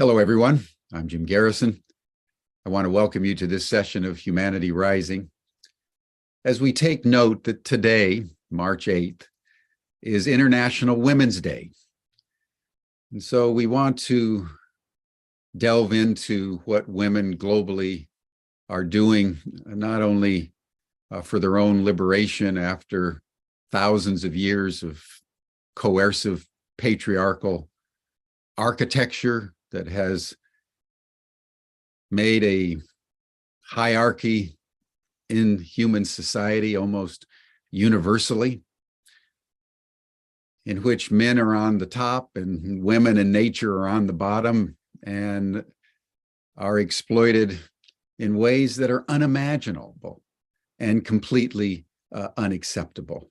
Hello, everyone. I'm Jim Garrison. I want to welcome you to this session of Humanity Rising. As we take note that today, March 8th, is International Women's Day. And so we want to delve into what women globally are doing, not only for their own liberation after thousands of years of coercive patriarchal architecture that has made a hierarchy in human society almost universally, in which men are on the top and women and nature are on the bottom and are exploited in ways that are unimaginable and completely unacceptable.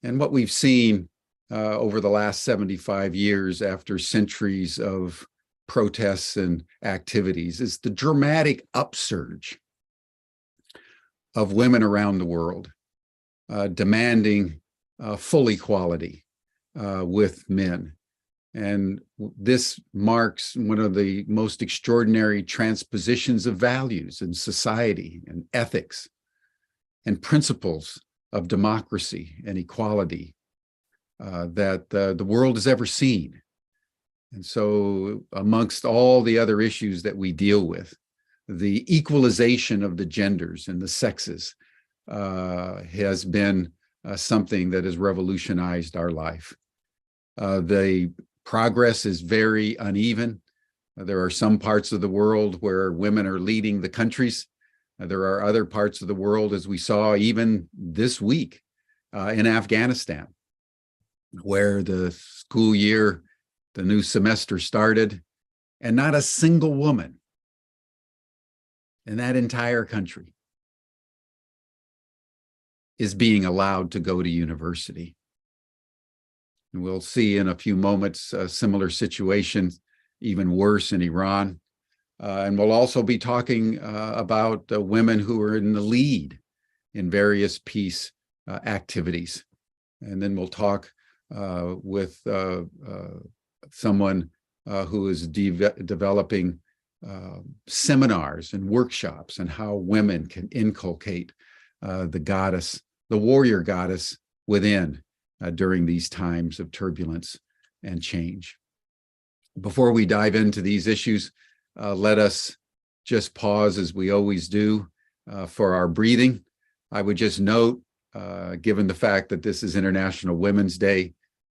And what we've seen over the last 75 years after centuries of protests and activities is the dramatic upsurge of women around the world demanding full equality with men. And this marks one of the most extraordinary transpositions of values in society and ethics and principles of democracy and equality that the world has ever seen. And so amongst all the other issues that we deal with, the equalization of the genders and the sexes has been something that has revolutionized our life. The progress is very uneven. There are some parts of the world where women are leading the countries. There are other parts of the world, as we saw even this week in Afghanistan, where the school year, the new semester started, and not a single woman in that entire country is being allowed to go to university. And we'll see in a few moments a similar situation, even worse in Iran. And we'll also be talking about women who are in the lead in various peace activities. And then we'll talk with someone who is developing seminars and workshops on how women can inculcate the goddess, the warrior goddess within during these times of turbulence and change. Before we dive into these issues, let us just pause, as we always do, for our breathing. I would just note, given the fact that this is International Women's Day,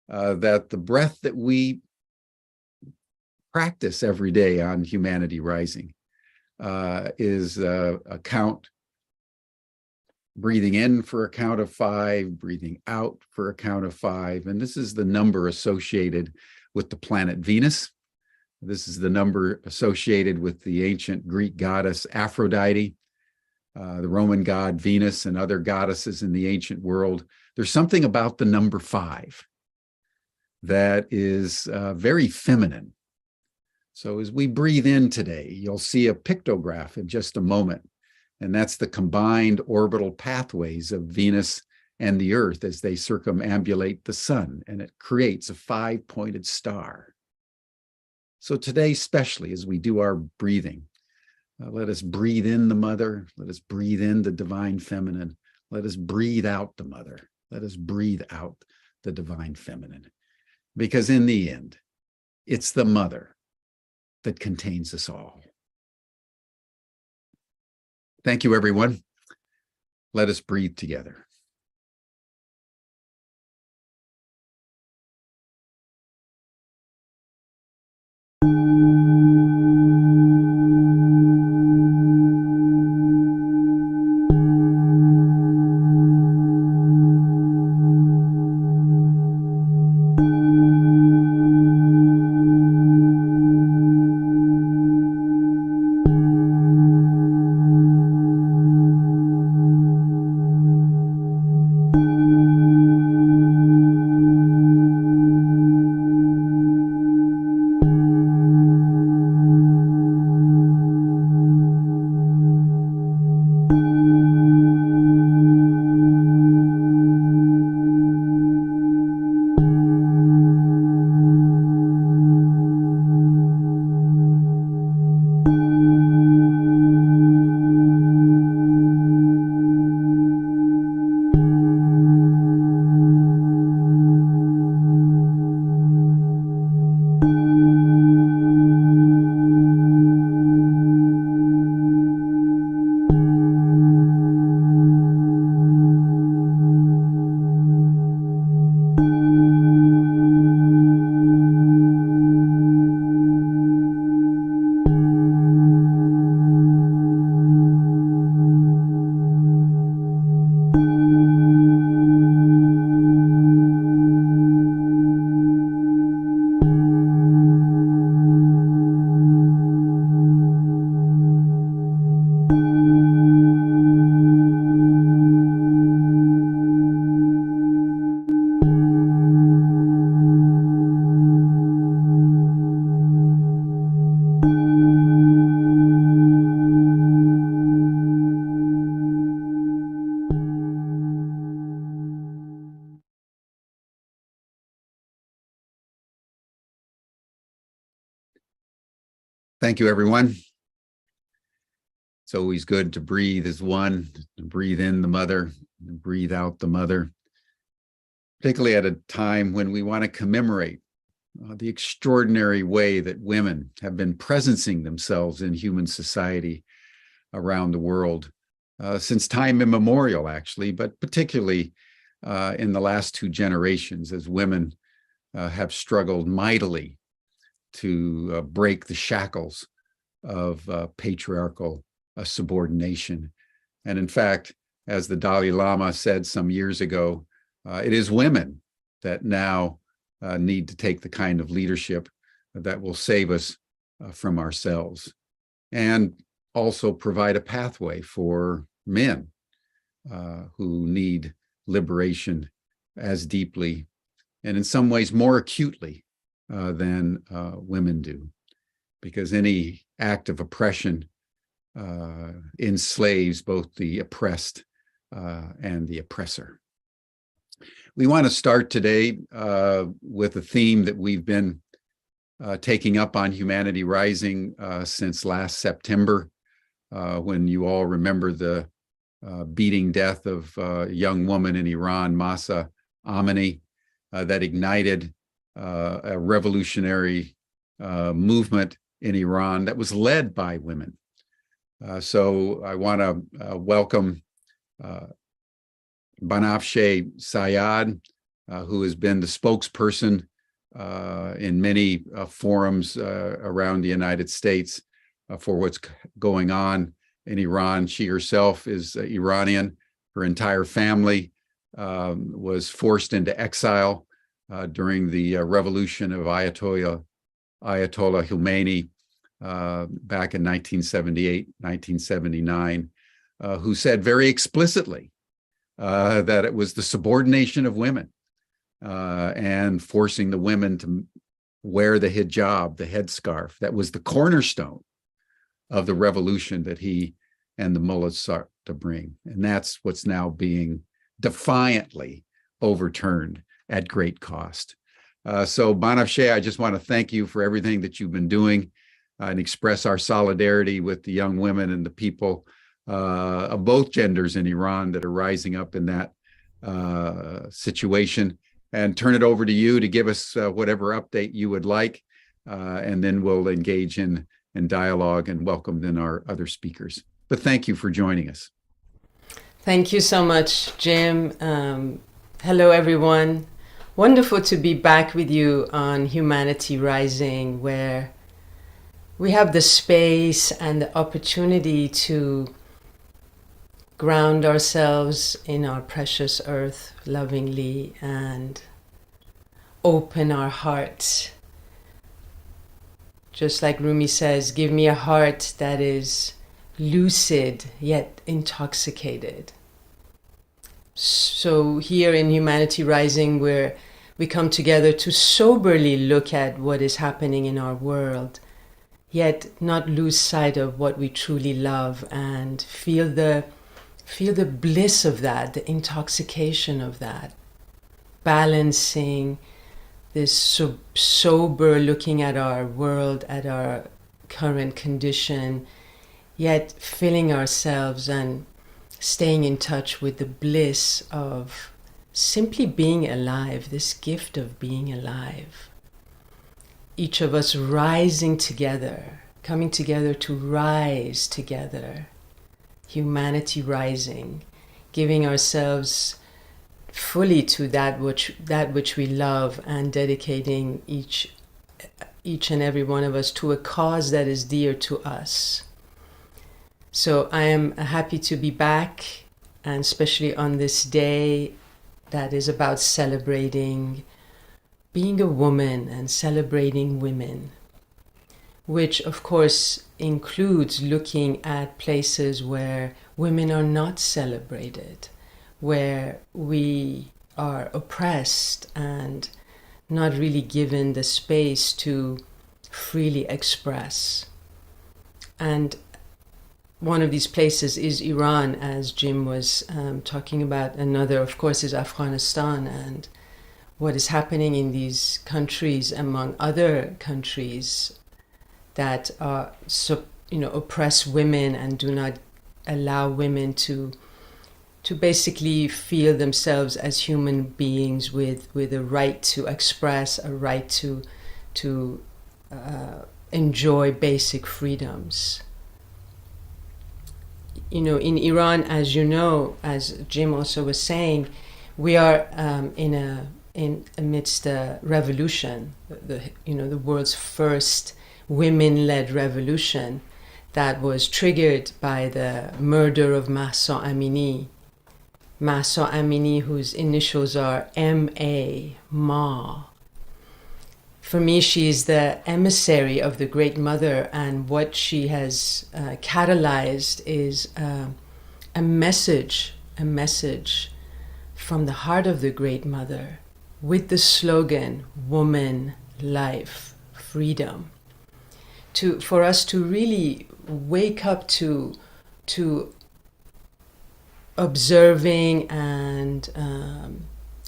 that the breath that we practice every day on Humanity Rising is a count, breathing in for a count of 5, breathing out for a count of 5. And this is the number associated with the planet Venus. This is the number associated with the ancient Greek goddess Aphrodite, the Roman god Venus, and other goddesses in the ancient world. There's something about the number 5 that is very feminine. So as we breathe in today, you'll see a pictograph in just a moment. And that's the combined orbital pathways of Venus and the Earth as they circumambulate the sun, and it creates a 5-pointed star. So today, especially as we do our breathing, let us breathe in the mother, let us breathe in the divine feminine, let us breathe out the mother, let us breathe out the divine feminine. Because in the end, it's the mother that contains us all. Thank you, everyone. Let us breathe together. Thank you, everyone. It's always good to breathe as one, to breathe in the mother, and breathe out the mother, particularly at a time when we want to commemorate the extraordinary way that women have been presencing themselves in human society around the world since time immemorial, actually, but particularly in the last two generations, as women have struggled mightily to break the shackles of patriarchal subordination. And in fact, as the Dalai Lama said some years ago, it is women that now need to take the kind of leadership that will save us from ourselves, and also provide a pathway for men who need liberation as deeply and in some ways more acutely than women do, because any act of oppression enslaves both the oppressed and the oppressor. We want to start today with a theme that we've been taking up on Humanity Rising since last September, when you all remember the beating death of a young woman in Iran, Mahsa Amini, that ignited a revolutionary movement in Iran that was led by women. So I want to welcome Banafsheh Sayyad, who has been the spokesperson in many forums around the United States for what's going on in Iran. She herself is Iranian. Her entire family was forced into exile during the revolution of Ayatollah Khomeini back in 1978, 1979, who said very explicitly that it was the subordination of women and forcing the women to wear the hijab, the headscarf, that was the cornerstone of the revolution that he and the mullahs sought to bring. And that's what's now being defiantly overturned at great cost. So Banafsheh, I just want to thank you for everything that you've been doing and express our solidarity with the young women and the people of both genders in Iran that are rising up in that situation, and turn it over to you to give us whatever update you would like, and then we'll engage in dialogue and welcome then our other speakers. But thank you for joining us. Thank you so much, Jim. Hello, everyone. Wonderful to be back with you on Humanity Rising, where we have the space and the opportunity to ground ourselves in our precious earth lovingly and open our hearts. Just like Rumi says, give me a heart that is lucid yet intoxicated. So here in Humanity Rising, we come together to soberly look at what is happening in our world, yet not lose sight of what we truly love, and feel the bliss of that, the intoxication of that, balancing this sober looking at our world, at our current condition, yet filling ourselves and staying in touch with the bliss of simply being alive, this gift of being alive. Each of us rising together, coming together to rise together. Humanity rising, giving ourselves fully to that which we love, and dedicating each and every one of us to a cause that is dear to us. So I am happy to be back, and especially on this day that is about celebrating being a woman and celebrating women, which of course includes looking at places where women are not celebrated, where we are oppressed and not really given the space to freely express. And one of these places is Iran, as Jim was talking about. Another, of course, is Afghanistan, and what is happening in these countries, among other countries, that oppress women and do not allow women to basically feel themselves as human beings with a right to express, a right to enjoy basic freedoms. In Iran, as you know, as Jim also was saying, we are amidst a revolution, the world's first women-led revolution that was triggered by the murder of Mahsa Amini. Mahsa Amini, whose initials are M.A., Ma. For me, she is the emissary of the Great Mother, and what she has catalyzed is a message from the heart of the Great Mother with the slogan, woman, life, freedom. For us to really wake up to observing and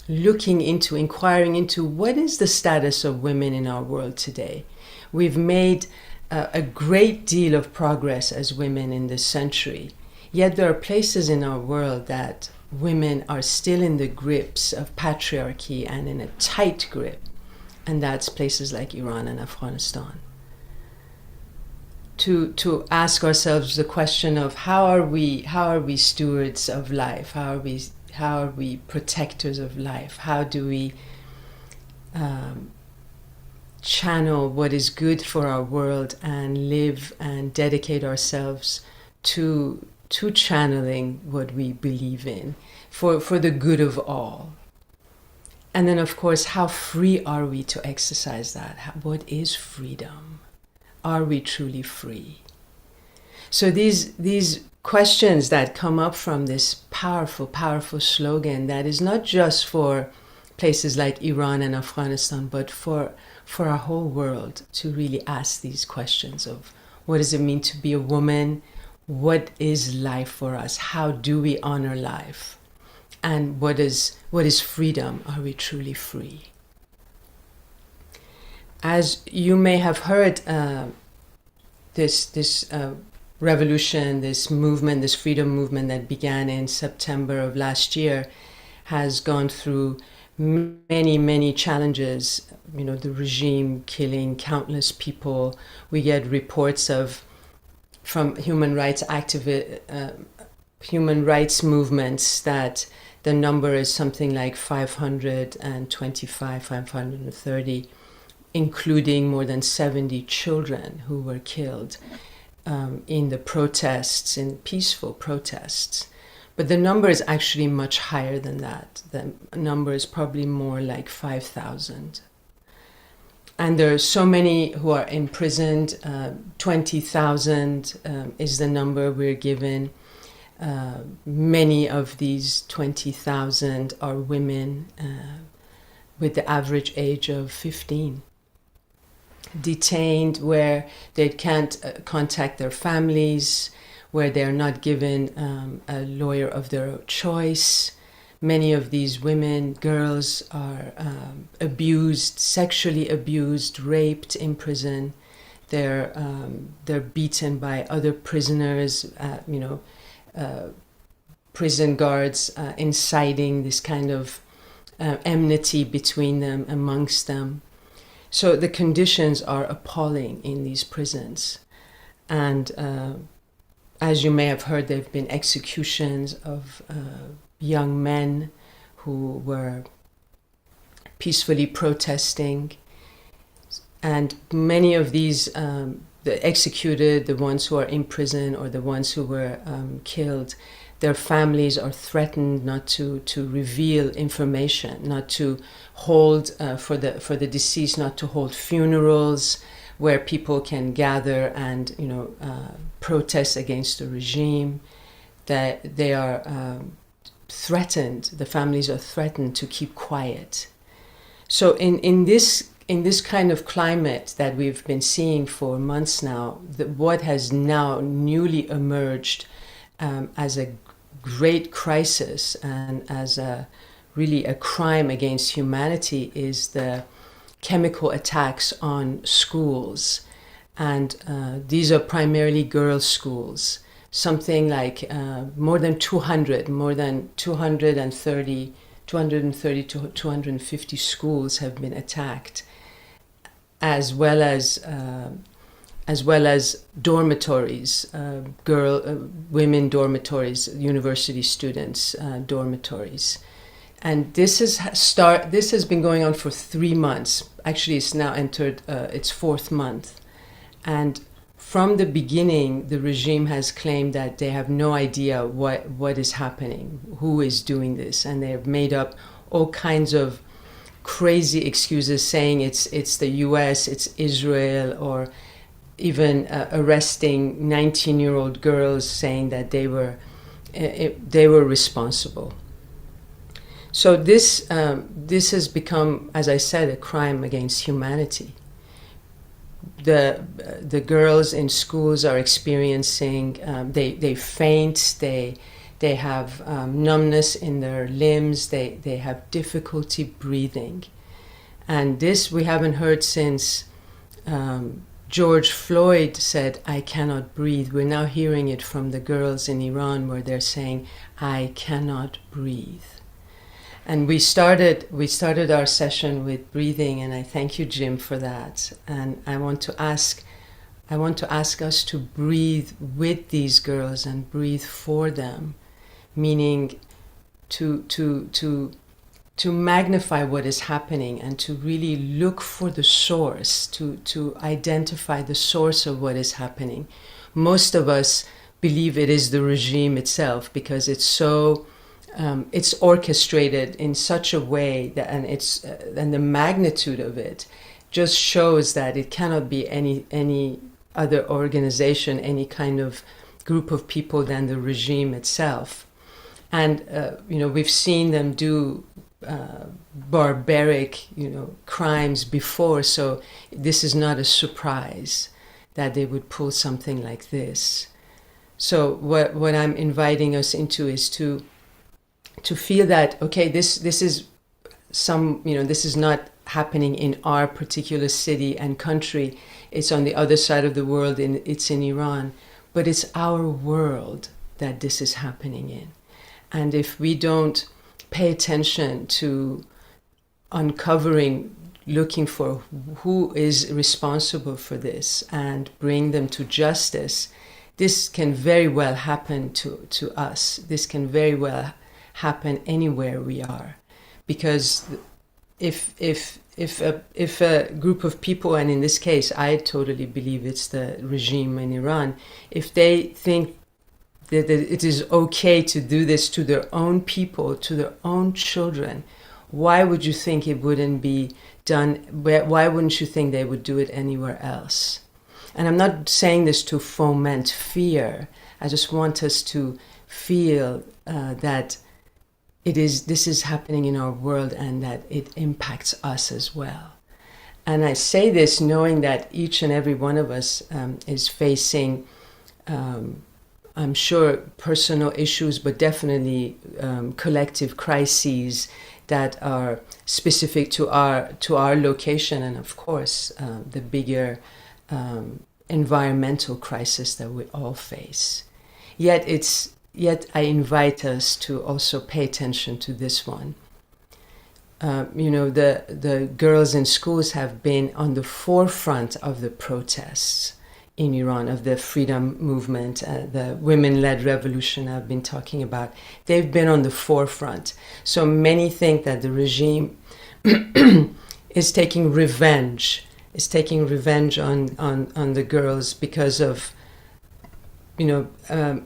inquiring into what is the status of women in our world today. We've made a great deal of progress as women in this century, yet there are places in our world that women are still in the grips of patriarchy and in a tight grip, and that's places like Iran and Afghanistan. To ask ourselves the question of how are we stewards of life? How are we protectors of life? How do we channel what is good for our world and live and dedicate ourselves to channeling what we believe in for the good of all? And then, of course, how free are we to exercise that? What is freedom? Are we truly free? So these questions that come up from this powerful, powerful slogan that is not just for places like Iran and Afghanistan, but for our whole world, to really ask these questions of what does it mean to be a woman? What is life for us? How do we honor life? And what is freedom? Are we truly free? As you may have heard, this revolution, this movement, this freedom movement that began in September of last year has gone through many, many challenges. The regime killing countless people. We get reports from human rights human rights movements that the number is something like 525, 530, including more than 70 children who were killed in the protests, in peaceful protests. But the number is actually much higher than that. The number is probably more like 5,000. And there are so many who are imprisoned. 20,000 is the number we're given. Many of these 20,000 are women with the average age of 15. Detained where they can't contact their families, where they're not given a lawyer of their choice. Many of these women, girls, are abused, sexually abused, raped in prison. They're beaten by other prisoners, prison guards inciting this kind of enmity between them, amongst them. So the conditions are appalling in these prisons. And as you may have heard, there have been executions of young men who were peacefully protesting. And many of these, the executed, the ones who are in prison or the ones who were killed, their families are threatened not to reveal information, not to hold, for the deceased, not to hold funerals where people can gather and protest against the regime. That they are threatened, the families are threatened to keep quiet. So in this kind of climate that we've been seeing for months now, what has now newly emerged as a great crisis and as really a crime against humanity is the chemical attacks on schools And these are primarily girls' schools. Something like more than 230 to 250 schools have been attacked, as well as dormitories, women dormitories, university students dormitories. And this has been going on for 3 months. Actually, it's now entered its 4th month. And from the beginning, the regime has claimed that they have no idea what is happening, who is doing this, and they have made up all kinds of crazy excuses, saying it's the U.S., it's Israel, or even arresting 19-year-old girls, saying that they were responsible. So this has become, as I said, a crime against humanity. The girls in schools are experiencing, they faint, they have numbness in their limbs, they have difficulty breathing. And this we haven't heard since George Floyd said, "I cannot breathe." We're now hearing it from the girls in Iran, where they're saying, "I cannot breathe." And we started our session with breathing, and I thank you, Jim, for that. And I want to ask us to breathe with these girls and breathe for them, meaning to magnify what is happening and to really look for the source, to identify the source of what is happening. Most of us believe it is the regime itself, because it's so it's orchestrated in such a way that, and the magnitude of it just shows that it cannot be any other organization, any kind of group of people than the regime itself. And we've seen them do barbaric crimes before, so this is not a surprise that they would pull something like this. So what I'm inviting us into is to feel that, okay, this is this is not happening in our particular city and country. It's on the other side of the world, it's in Iran, but it's our world that this is happening in. And if we don't pay attention to uncovering, looking for who is responsible for this and bring them to justice, this can very well happen to us. This can very well happen anywhere we are, because if a group of people, and in this case I totally believe it's the regime in Iran, if they think that it is okay to do this to their own people, to their own children, why would you think it wouldn't be done? Why wouldn't you think they would do it anywhere else? And I'm not saying this to foment fear. I just want us to feel that this is happening in our world, and that it impacts us as well. And I say this knowing that each and every one of us is facing, I'm sure, personal issues, but definitely collective crises that are specific to our location, and of course the bigger environmental crisis that we all face. Yet I invite us to also pay attention to this one. The girls in schools have been on the forefront of the protests in Iran, of the freedom movement, the women-led revolution I've been talking about. They've been on the forefront. So many think that the regime is taking revenge on the girls because of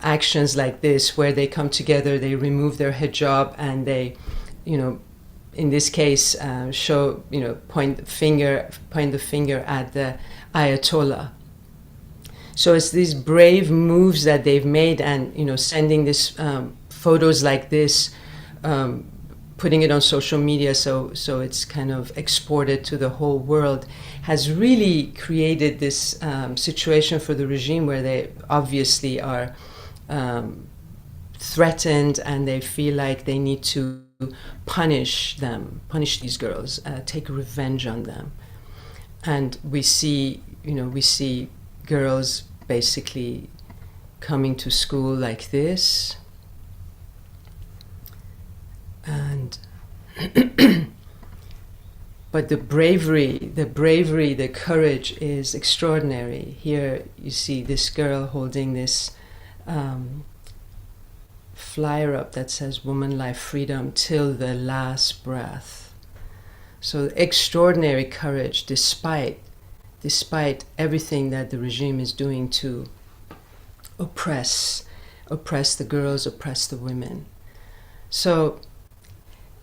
actions like this, where they come together, they remove their hijab, and they, in this case, point the finger at the Ayatollah. So it's these brave moves that they've made, and sending this photos like this, putting it on social media, so it's kind of exported to the whole world, has really created this situation for the regime where they obviously are threatened, and they feel like they need to punish these girls, take revenge on them. And we see girls basically coming to school like this. And but the bravery, the courage is extraordinary. Here you see this girl holding this flyer up that says "Woman, Life, Freedom till the last breath." So extraordinary courage, despite everything that the regime is doing to oppress the girls, oppress the women. So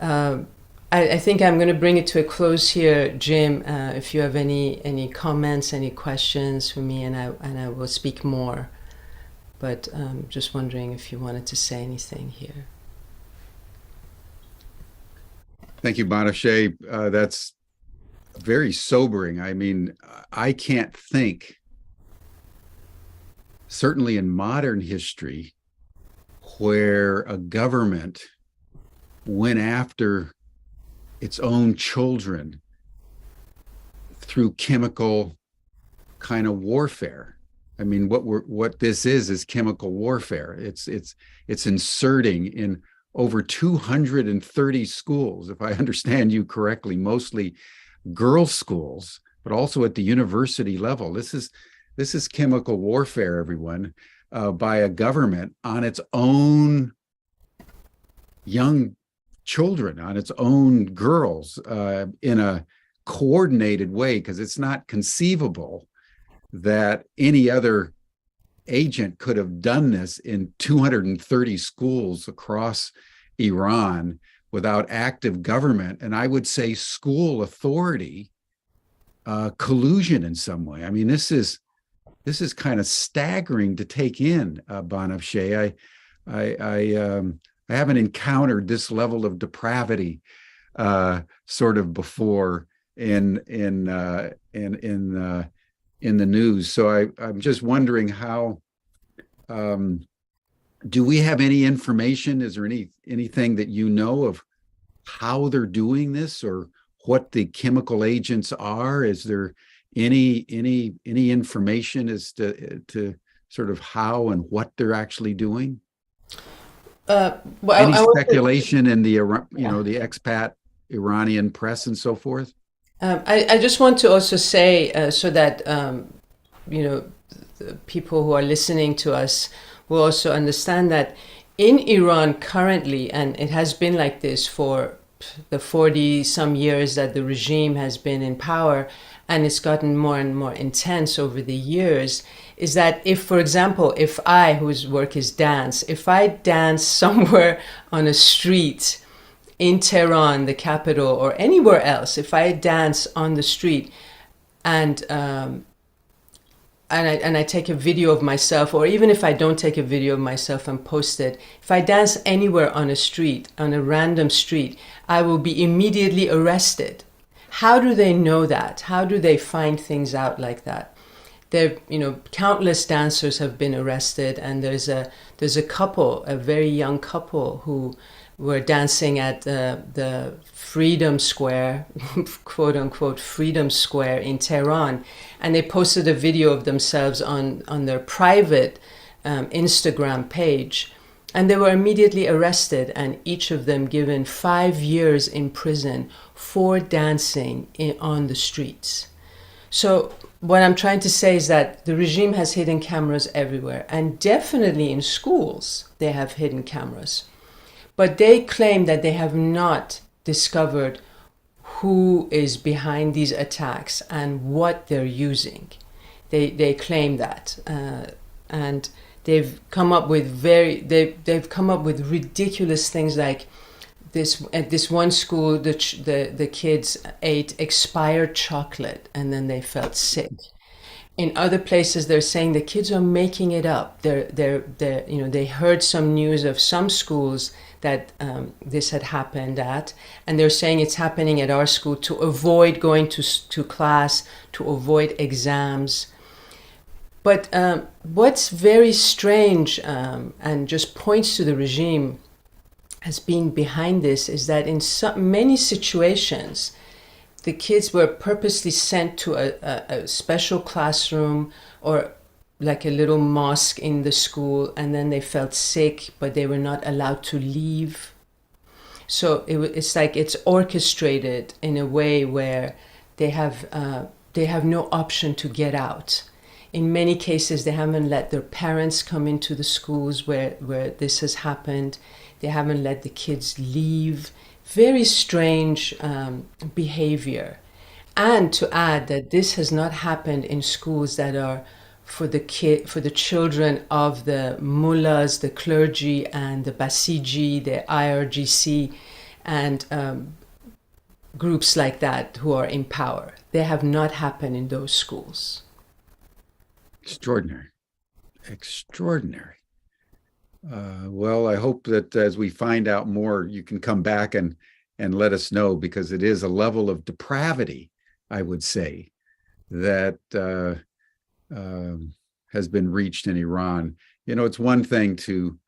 I think I'm going to bring it to a close here, Jim. If you have any comments, any questions for me, and I will speak more. But just wondering if you wanted to say anything here. Thank you, Banafsheh. That's very sobering. I mean, I can't think, certainly in modern history, where a government went after its own children through chemical kind of warfare. I mean, what this is chemical warfare. It's inserting in over 230 schools, if I understand you correctly, mostly girls' schools, but also at the university level. This is chemical warfare, everyone, by a government on its own young children, on its own girls, in a coordinated way, because it's not conceivable that any other agent could have done this in 230 schools across Iran without active government, and I would say school authority collusion in some way. I mean, this is kind of staggering to take in, Banafsheh. I haven't encountered this level of depravity sort of before in the news. So I'm just wondering how. Do we have any information? Is there anything that you know of how they're doing this, or what the chemical agents are? Is there any information as to sort of how and what they're actually doing? Well, any speculation in the the expat Iranian press and so forth? I just want to also say so that the people who are listening to us will also understand that in Iran currently, and it has been like this for the 40 some years that the regime has been in power, and it's gotten more and more intense over the years, is that if, for example, if I, whose work is dance, if I dance somewhere on a street in Tehran, the capital, or anywhere else, if I dance on the street and I take a video of myself, or even if I don't take a video of myself and post it, if I dance anywhere on a street, on a random street, I will be immediately arrested. How do they know that? How do they find things out like that? There, countless dancers have been arrested, and there's a couple, a very young couple, who were dancing at the Freedom Square, quote unquote Freedom Square in Tehran, and they posted a video of themselves on their private Instagram page, and they were immediately arrested, and each of them given 5 years in prison for dancing on the streets. So what I'm trying to say is that the regime has hidden cameras everywhere, and definitely in schools they have hidden cameras. But they claim that they have not discovered who is behind these attacks and what they're using. They claim that, and they've come up with ridiculous things like this. At this one school, the kids ate expired chocolate and then they felt sick. In other places, they're saying the kids are making it up. They heard some news of some schools that this had happened at, and they're saying it's happening at our school to avoid going to class, to avoid exams. But what's very strange and just points to the regime as being behind this is that in many situations, the kids were purposely sent to a special classroom or like a little mosque in the school, and then they felt sick, but they were not allowed to leave. So it's like it's orchestrated in a way where they have no option to get out. In many cases, they haven't let their parents come into the schools where this has happened. They haven't let the kids leave. Very strange behavior. And to add that this has not happened in schools that are for the children of the mullahs, the clergy, and the Basiji, the IRGC, and groups like that who are in power. They have not happened in those schools. Extraordinary. Extraordinary. Well, I hope that as we find out more, you can come back and let us know, because it is a level of depravity, I would say, that has been reached in Iran. You know, it's one thing to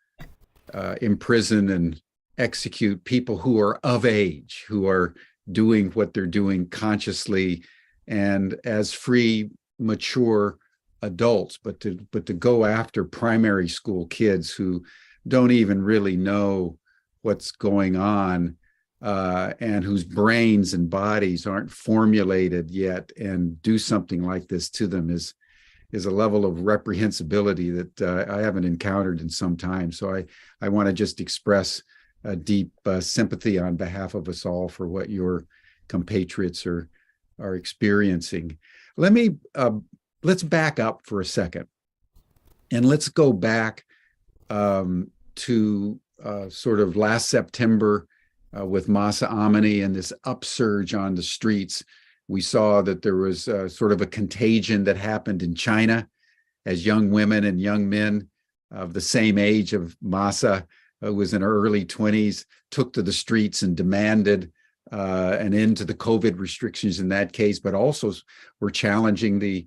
imprison and execute people who are of age, who are doing what they're doing consciously and as free, mature adults, but to go after primary school kids who don't even really know what's going on, and whose brains and bodies aren't formulated yet, and do something like this to them is a level of reprehensibility that I haven't encountered in some time. So I want to just express a deep sympathy on behalf of us all for what your compatriots are experiencing. Let's back up for a second, and let's go back to sort of last September with Mahsa Amini and this upsurge on the streets. We saw that there was sort of a contagion that happened in China as young women and young men of the same age of Mahsa, who was in her early 20s, took to the streets and demanded an end to the COVID restrictions in that case, but also were challenging the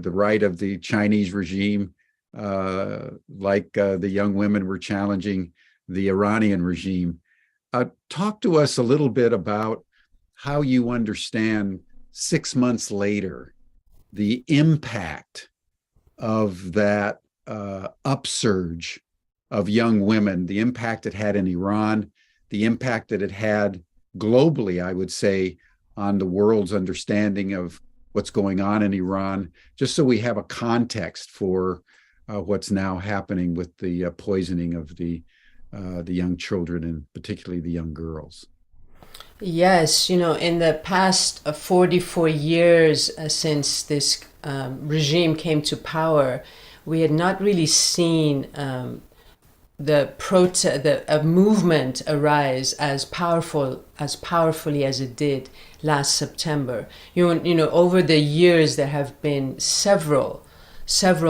right of the Chinese regime, like the young women were challenging the Iranian regime. Talk to us a little bit about how you understand 6 months later the impact of that upsurge of young women, the impact it had in Iran, the impact that it had globally, I would say, on the world's understanding of what's going on in Iran, just so we have a context for what's now happening with the poisoning of the young children, and particularly the young girls. Yes, in the past 44 years since this regime came to power, we had not really seen a movement arise as powerfully as it did last September. Over the years there have been several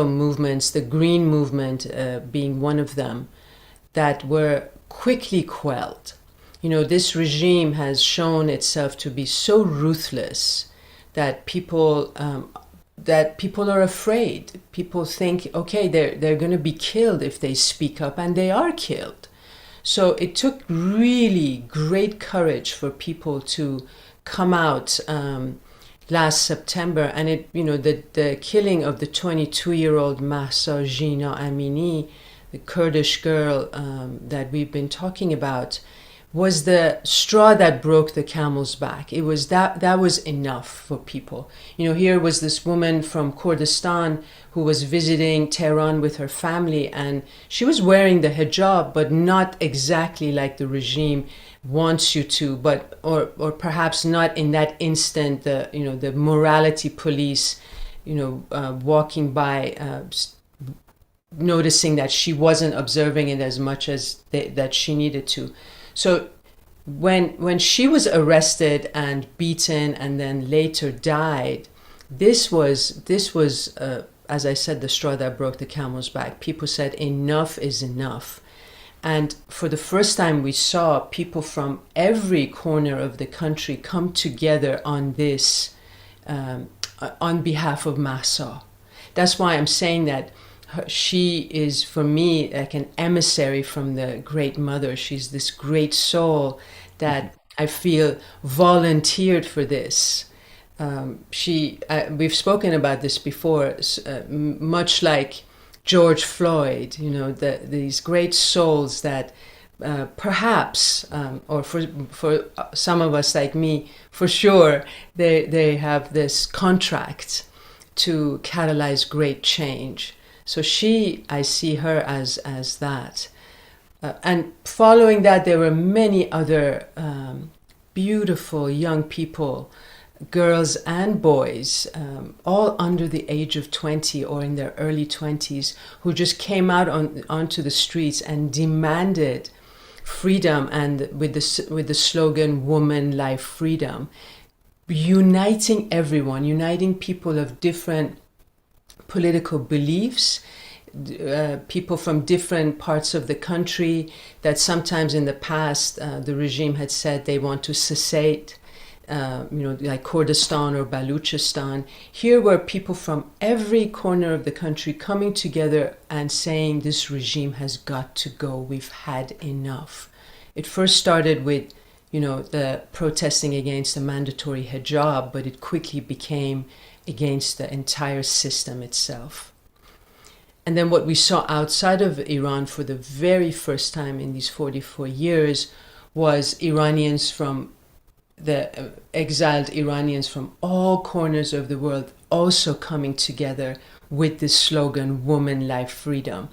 movements, the Green Movement being one of them, that were quickly quelled. This regime has shown itself to be so ruthless that people are afraid. People think, okay, they're going to be killed if they speak up, and they are killed. So it took really great courage for people to come out last September, and the killing of the 22-year-old Mahsa Jina Amini, the Kurdish girl that we've been talking about, was the straw that broke the camel's back. It was that was enough for people. Here was this woman from Kurdistan who was visiting Tehran with her family, and she was wearing the hijab, but not exactly like the regime wants you to, but or perhaps not in that instant. The morality police, walking by, noticing that she wasn't observing it as much as that she needed to. So when she was arrested and beaten and then later died, this was as I said, the straw that broke the camel's back. People said enough is enough. And for the first time, we saw people from every corner of the country come together on this, on behalf of Mahsa. That's why I'm saying that she is, for me, like an emissary from the Great Mother. She's this great soul that I feel, volunteered for this. We've spoken about this before, much like George Floyd, these great souls that perhaps, or for some of us like me, for sure, they have this contract to catalyze great change. So I see her as that. And following that, there were many other beautiful young people, girls and boys, all under the age of 20 or in their early 20s, who just came out onto the streets and demanded freedom, and with the slogan "Woman, Life, Freedom," uniting everyone, uniting people of different political beliefs, people from different parts of the country that sometimes in the past the regime had said they want to cessate, like Kurdistan or Baluchistan. Here were people from every corner of the country coming together and saying this regime has got to go. We've had enough. It first started with, the protesting against the mandatory hijab, but it quickly became against the entire system itself. And then what we saw outside of Iran for the very first time in these 44 years was exiled Iranians from all corners of the world also coming together with this slogan, "Woman, Life, Freedom,"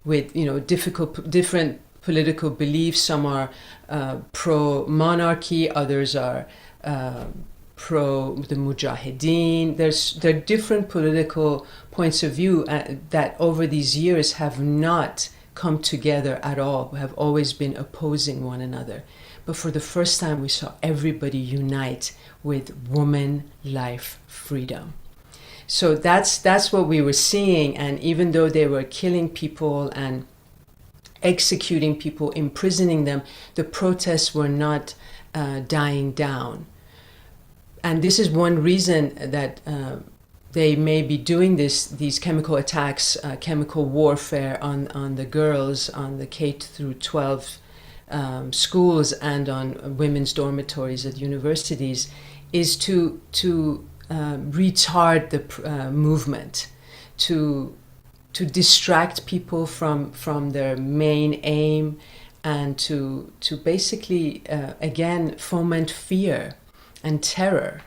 with, different political beliefs. Some are pro-monarchy, others are pro the Mujahideen. There are different political points of view that over these years have not come together at all, have always been opposing one another. But for the first time, we saw everybody unite with woman, life, freedom. So that's what we were seeing. And even though they were killing people and executing people, imprisoning them, the protests were not dying down. And this is one reason that they may be doing these chemical attacks, chemical warfare on the girls, on the K through 12 schools and on women's dormitories at universities, is to retard the movement, to distract people from their main aim, and to basically again foment fear and terror.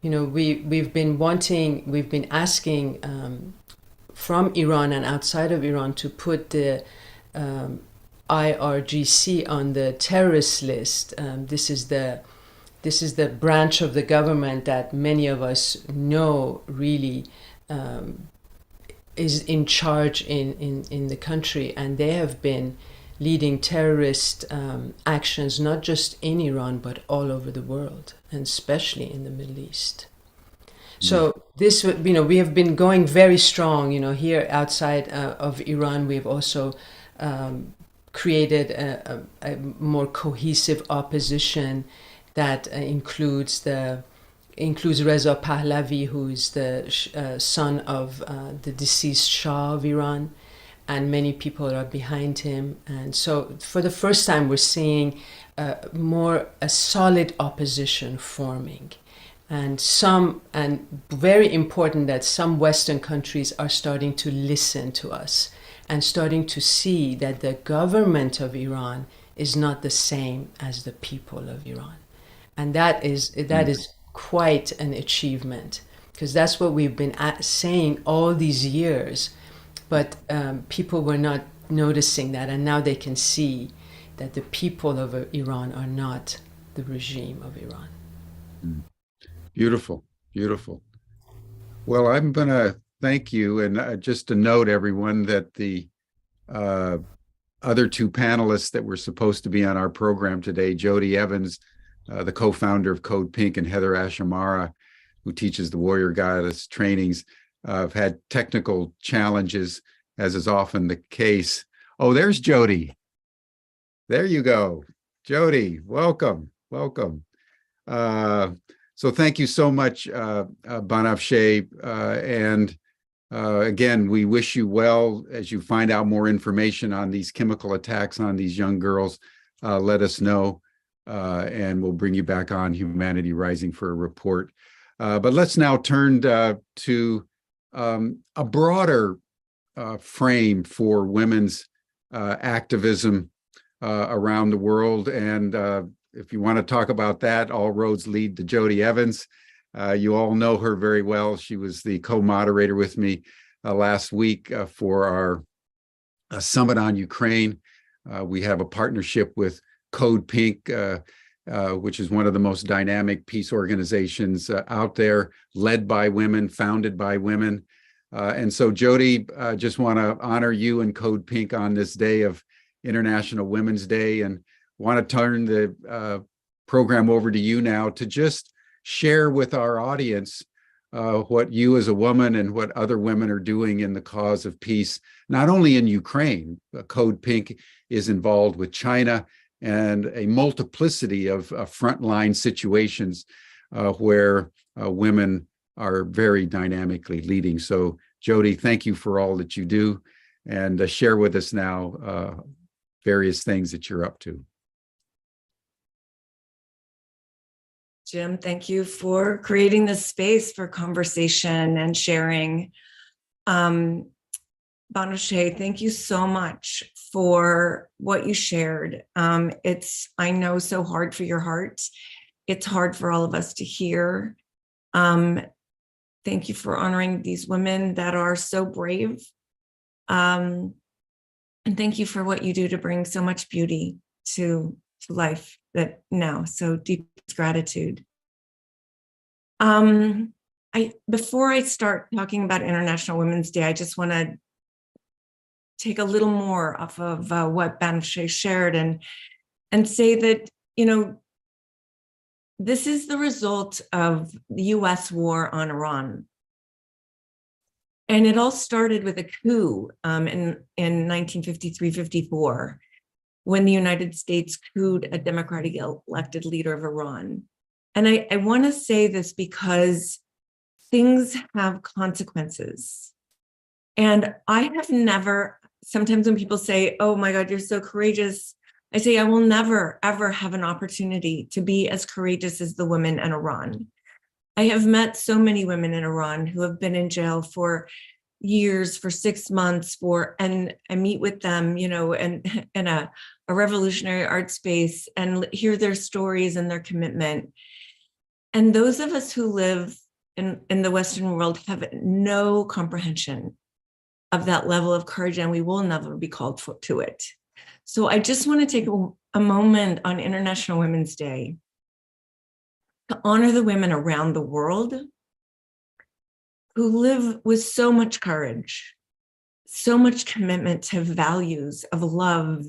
We've been asking from Iran and outside of Iran to put the IRGC on the terrorist list. This is the branch of the government that many of us know really is in charge in the country, and they have been leading terrorist actions not just in Iran but all over the world, and especially in the Middle East. So this, we have been going very strong. Here outside of Iran, we've also created a more cohesive opposition that includes Reza Pahlavi, who is the son of the deceased Shah of Iran, and many people are behind him. And so for the first time, we're seeing a solid opposition forming. And very important that some Western countries are starting to listen to us and starting to see that the government of Iran is not the same as the people of Iran. And that is quite an achievement, because that's what we've been saying all these years. But people were not noticing that, and now they can see that the people of Iran are not the regime of Iran. Beautiful, beautiful. Well, I'm going to thank you, and just to note, everyone, that the other two panelists that were supposed to be on our program today, Jody Evans, the co-founder of Code Pink, and Heather Ashamara, who teaches the Warrior Goddess trainings, have had technical challenges, as is often the case. Oh, there's Jody. There you go. Jody, welcome, welcome. So thank you so much, Banafsheh. And again, we wish you well as you find out more information on these chemical attacks on these young girls. Let us know. and we'll bring you back on Humanity Rising for a report. But let's now turn to a broader frame for women's activism around the world. And if you want to talk about that, all roads lead to Jody Evans. You all know her very well. She was the co-moderator with me last week for our summit on Ukraine. We have a partnership with Code Pink, which is one of the most dynamic peace organizations out there, led by women, founded by women. And so, Jody, just want to honor you and Code Pink on this day of International Women's Day, and want to turn the program over to you now to just share with our audience what you as a woman and what other women are doing in the cause of peace, not only in Ukraine. Code Pink is involved with China and a multiplicity of frontline situations where women are very dynamically leading. So, Jody, thank you for all that you do, and share with us now various things that you're up to. Jim, thank you for creating this space for conversation and sharing. Banafsheh, thank you so much for what you shared. It's, I know, so hard for your heart. It's hard for all of us to hear. Thank you for honoring these women that are so brave. And thank you for what you do to bring so much beauty to life that now. So deep gratitude. Before I start talking about International Women's Day, I just want to take a little more off of what Banafsheh shared and say that, you know, this is the result of the US war on Iran. And it all started with a coup in 1953-54, when the United States couped a democratically elected leader of Iran. And I want to say this because things have consequences. And I have never, sometimes when people say, oh my God, you're so courageous, I say, I will never, ever have an opportunity to be as courageous as the women in Iran. I have met so many women in Iran who have been in jail for years, for 6 months, and I meet with them, you know, and in a revolutionary art space, and hear their stories and their commitment. And those of us who live in the Western world have no comprehension of that level of courage, and we will never be called to it. So I just want to take a moment on International Women's Day to honor the women around the world who live with so much courage, so much commitment to values of love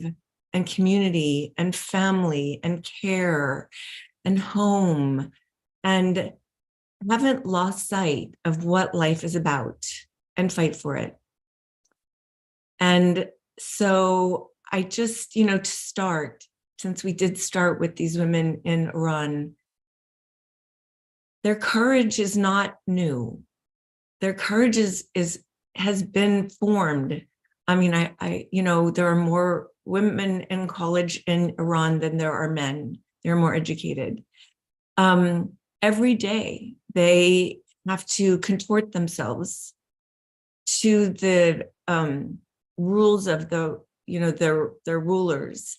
and community and family and care and home, and haven't lost sight of what life is about and fight for it. And so I just, you know, to start, since we did start with these women in Iran, their courage is not new. Their courage has been formed. I mean, I you know, there are more women in college in Iran than there are men. They're more educated. Every day they have to contort themselves to the rules of the, you know, their rulers,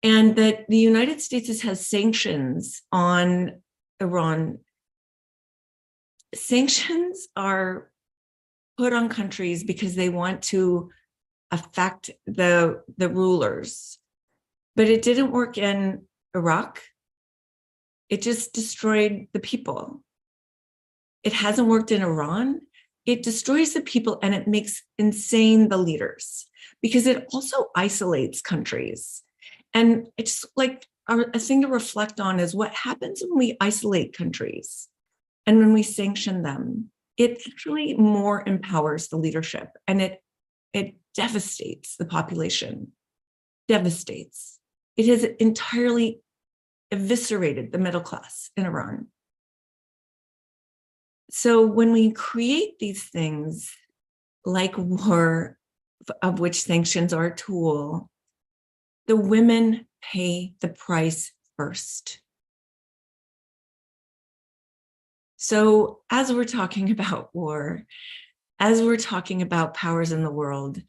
and that the United States has sanctions on Iran. Sanctions are put on countries because they want to affect the rulers, but it didn't work in Iraq. It just destroyed the people. It hasn't worked in Iran. It destroys the people, and it makes insane the leaders, because it also isolates countries. And it's like a thing to reflect on is what happens when we isolate countries and when we sanction them. It actually more empowers the leadership, and it devastates the population, devastates. It has entirely eviscerated the middle class in Iran. So when we create these things like war, of which sanctions are a tool, the women pay the price first. So as we're talking about war, as we're talking about powers in the world,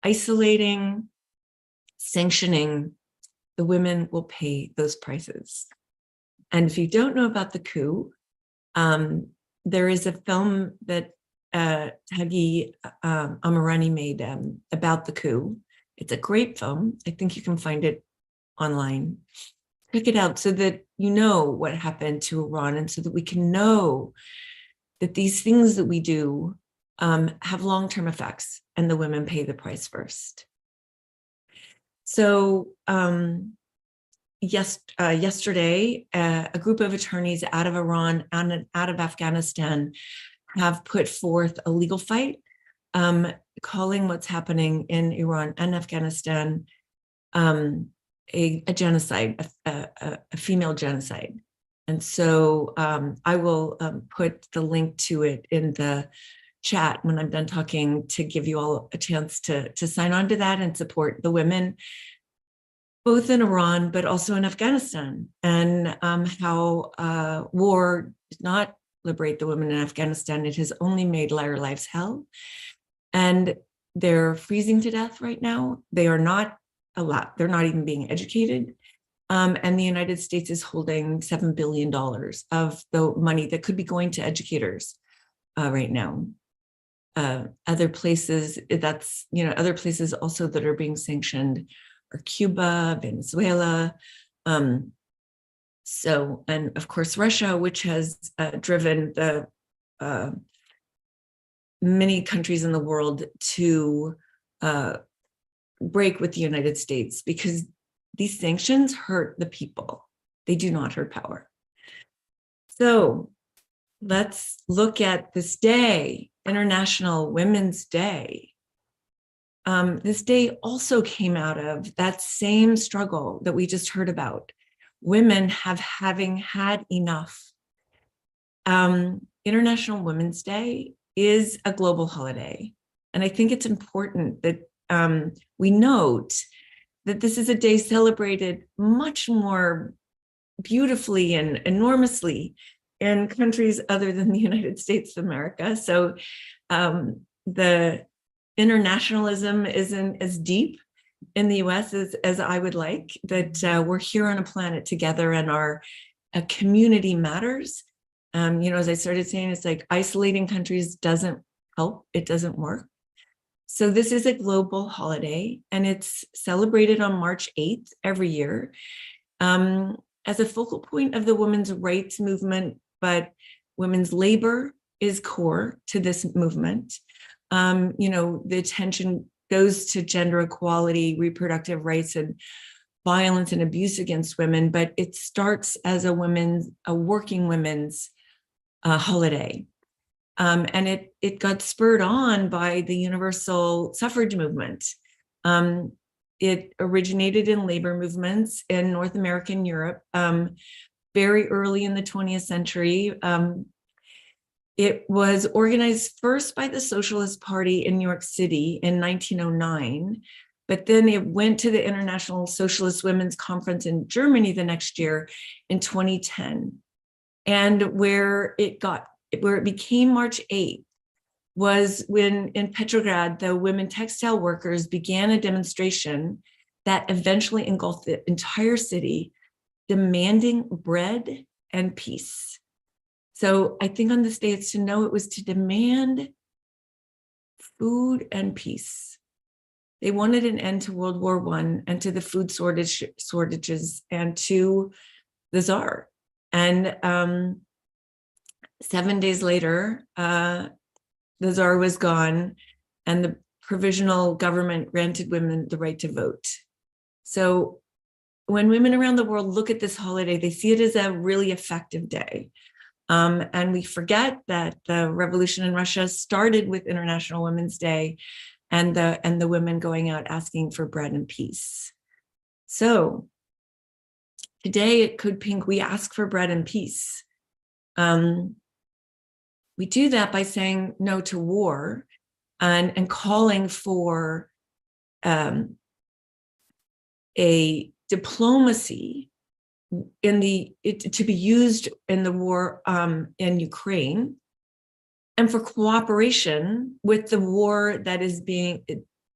isolating, sanctioning, the women will pay those prices. And if you don't know about the coup, there is a film that Tagi Amirani made about the coup. It's a great film. I think you can find it online. Check it out so that you know what happened to Iran, and so that we can know that these things that we do have long-term effects, and the women pay the price first. So yesterday, a group of attorneys out of Iran and out of Afghanistan have put forth a legal fight, calling what's happening in Iran and Afghanistan a genocide, a female genocide. And so I will put the link to it in the chat when I'm done talking, to give you all a chance to sign on to that and support the women, both in Iran, but also in Afghanistan, and how war did not liberate the women in Afghanistan. It has only made their lives hell. And they're freezing to death right now. They are not allowed, they're not even being educated. And the United States is holding $7 billion of the money that could be going to educators right now. Other places, other places also that are being sanctioned are Cuba, Venezuela. So, and of course, Russia, which has driven the many countries in the world to break with the United States, because these sanctions hurt the people. They do not hurt power. So let's look at this day, International Women's Day. This day also came out of that same struggle that we just heard about. Women having had enough. International Women's Day is a global holiday. And I think it's important that we note that this is a day celebrated much more beautifully and enormously in countries other than the United States of America. So the internationalism isn't as deep in the US as I would like, that we're here on a planet together, and our community matters. As I started saying, it's like isolating countries doesn't help, it doesn't work. So this is a global holiday, and it's celebrated on March 8th every year as a focal point of the women's rights movement, but women's labor is core to this movement. The attention goes to gender equality, reproductive rights, and violence and abuse against women, but it starts as a working women's holiday. And it got spurred on by the universal suffrage movement. It originated in labor movements in North America and Europe very early in the 20th century. It was organized first by the Socialist Party in New York City in 1909, but then it went to the International Socialist Women's Conference in Germany the next year in 2010. And where it became March 8th was when in Petrograd, the women textile workers began a demonstration that eventually engulfed the entire city, demanding bread and peace. So I think on this day, it's to know it was to demand food and peace. They wanted an end to World War I and to the food shortages and to the Tsar. And 7 days later, the Tsar was gone, and the provisional government granted women the right to vote. So when women around the world look at this holiday, they see it as a really effective day. And we forget that the revolution in Russia started with International Women's Day and the women going out asking for bread and peace. So today at Code Pink, we ask for bread and peace. We do that by saying no to war and calling for a diplomacy to be used in the war in Ukraine, and for cooperation with the war that is being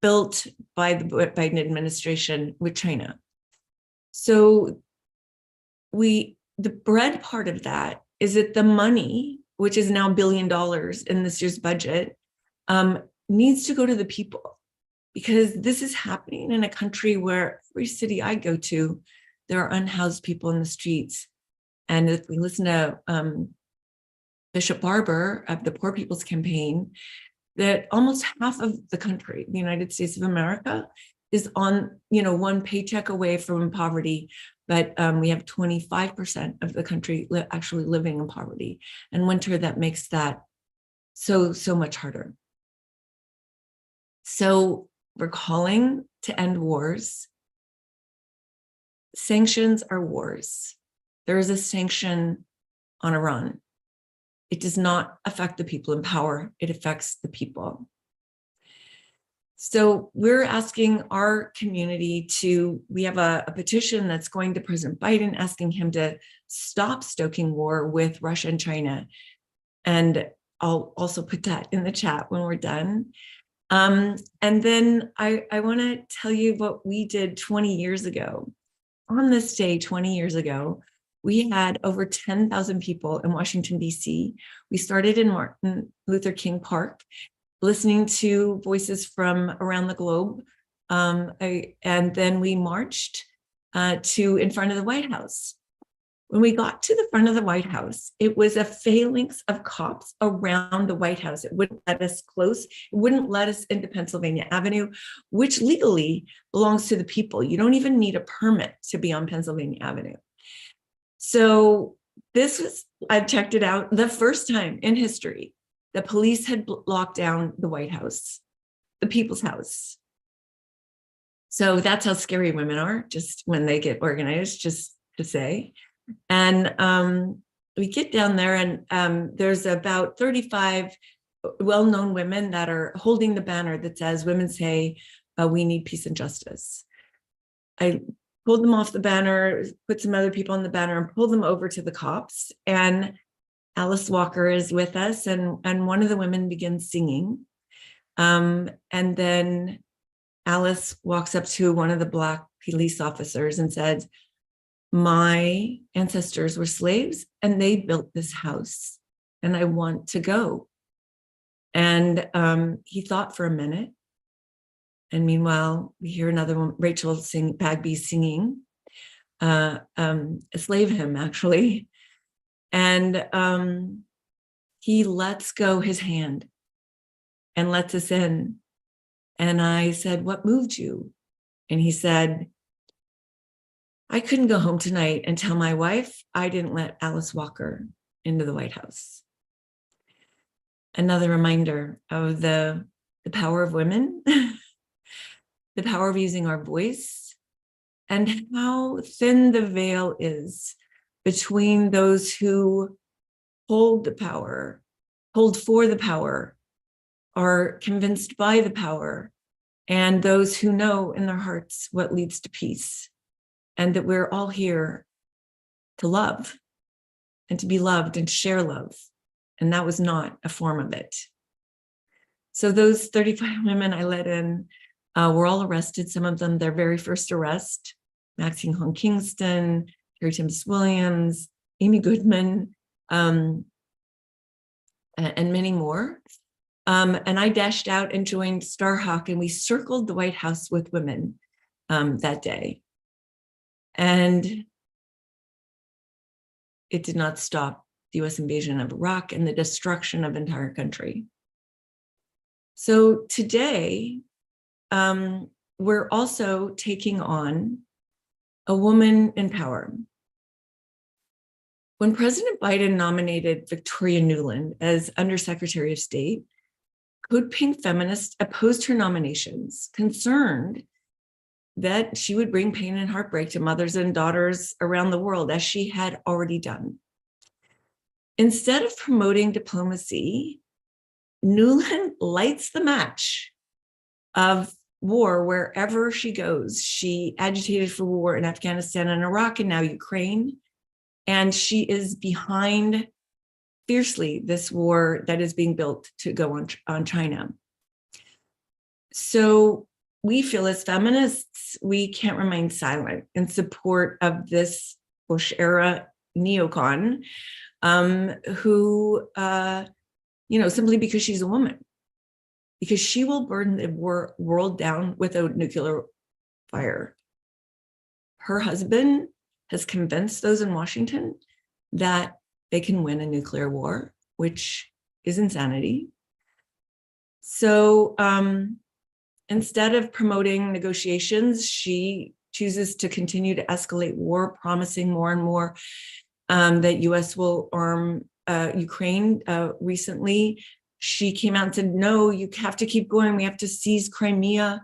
built by the Biden administration with China. So the bread part of that is that the money, which is now $1 billion in this year's budget, needs to go to the people, because this is happening in a country where every city I go to, there are unhoused people in the streets. And if we listen to Bishop Barber of the Poor People's Campaign, that almost half of the country, the United States of America, is on, one paycheck away from poverty, but we have 25% of the country actually living in poverty. And winter, that makes that so much harder. So we're calling to end wars. Sanctions are wars. There is a sanction on Iran. It does not affect the people in power. It affects the people. So we're asking our community we have a petition that's going to President Biden, asking him to stop stoking war with Russia and China. And I'll also put that in the chat when we're done. And then I want to tell you what we did 20 years ago. On this day, 20 years ago, we had over 10,000 people in Washington, D.C. We started in Martin Luther King Park, listening to voices from around the globe. And then we marched in front of the White House. When we got to the front of the White House, it was a phalanx of cops around the White House. It wouldn't let us close. It wouldn't let us into Pennsylvania Avenue, which legally belongs to the people. You don't even need a permit to be on Pennsylvania Avenue. So this was, I've checked it out, the first time in history the police had locked down the White House, the people's house. So that's how scary women are, just when they get organized, just to say. And we get down there, and there's about 35 well-known women that are holding the banner that says, "Women say we need peace and justice." I pulled them off the banner, put some other people on the banner, and pulled them over to the cops. And Alice Walker is with us, and one of the women begins singing. And then Alice walks up to one of the Black police officers and said, "My ancestors were slaves and they built this house, and I want to go." And he thought for a minute. And meanwhile, we hear another one, Rachel Bagby singing, a slave hymn, actually. And he lets go his hand and lets us in. And I said, "What moved you?" And he said, "I couldn't go home tonight and tell my wife I didn't let Alice Walker into the White House." Another reminder of the power of women, the power of using our voice, and how thin the veil is between those who hold the power, hold for the power, are convinced by the power, and those who know in their hearts what leads to peace. And that we're all here to love and to be loved and to share love. And that was not a form of it. So those 35 women I let in were all arrested. Some of them, their very first arrest: Maxine Hong Kingston, Carrie Timbs Williams, Amy Goodman, and many more. And I dashed out and joined Starhawk, and we circled the White House with women that day. And it did not stop the US invasion of Iraq and the destruction of the entire country. So today, we're also taking on a woman in power. When President Biden nominated Victoria Nuland as Undersecretary of State, Code Pink feminists opposed her nominations, concerned that she would bring pain and heartbreak to mothers and daughters around the world, as she had already done. Instead of promoting diplomacy, Nuland lights the match of war wherever she goes. She agitated for war in Afghanistan and Iraq and now Ukraine. And she is behind fiercely this war that is being built to go on China. So we feel as feminists, we can't remain silent in support of this Bush era neocon who, simply because she's a woman, because she will burn the world down with a nuclear fire. Her husband has convinced those in Washington that they can win a nuclear war, which is insanity. So instead of promoting negotiations, she chooses to continue to escalate war, promising more and more that US will arm Ukraine. Recently, she came out and said, no, you have to keep going. We have to seize Crimea.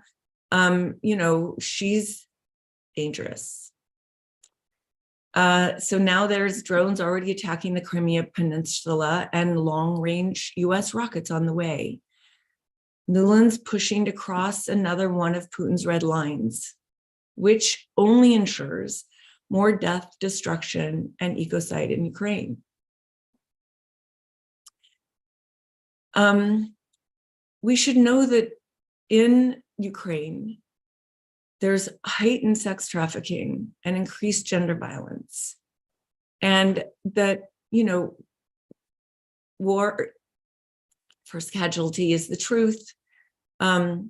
She's dangerous. So now there's drones already attacking the Crimea Peninsula and long-range US rockets on the way. Nuland's pushing to cross another one of Putin's red lines, which only ensures more death, destruction, and ecocide in Ukraine. We should know that in Ukraine, there's heightened sex trafficking and increased gender violence. And that, war, first casualty is the truth. The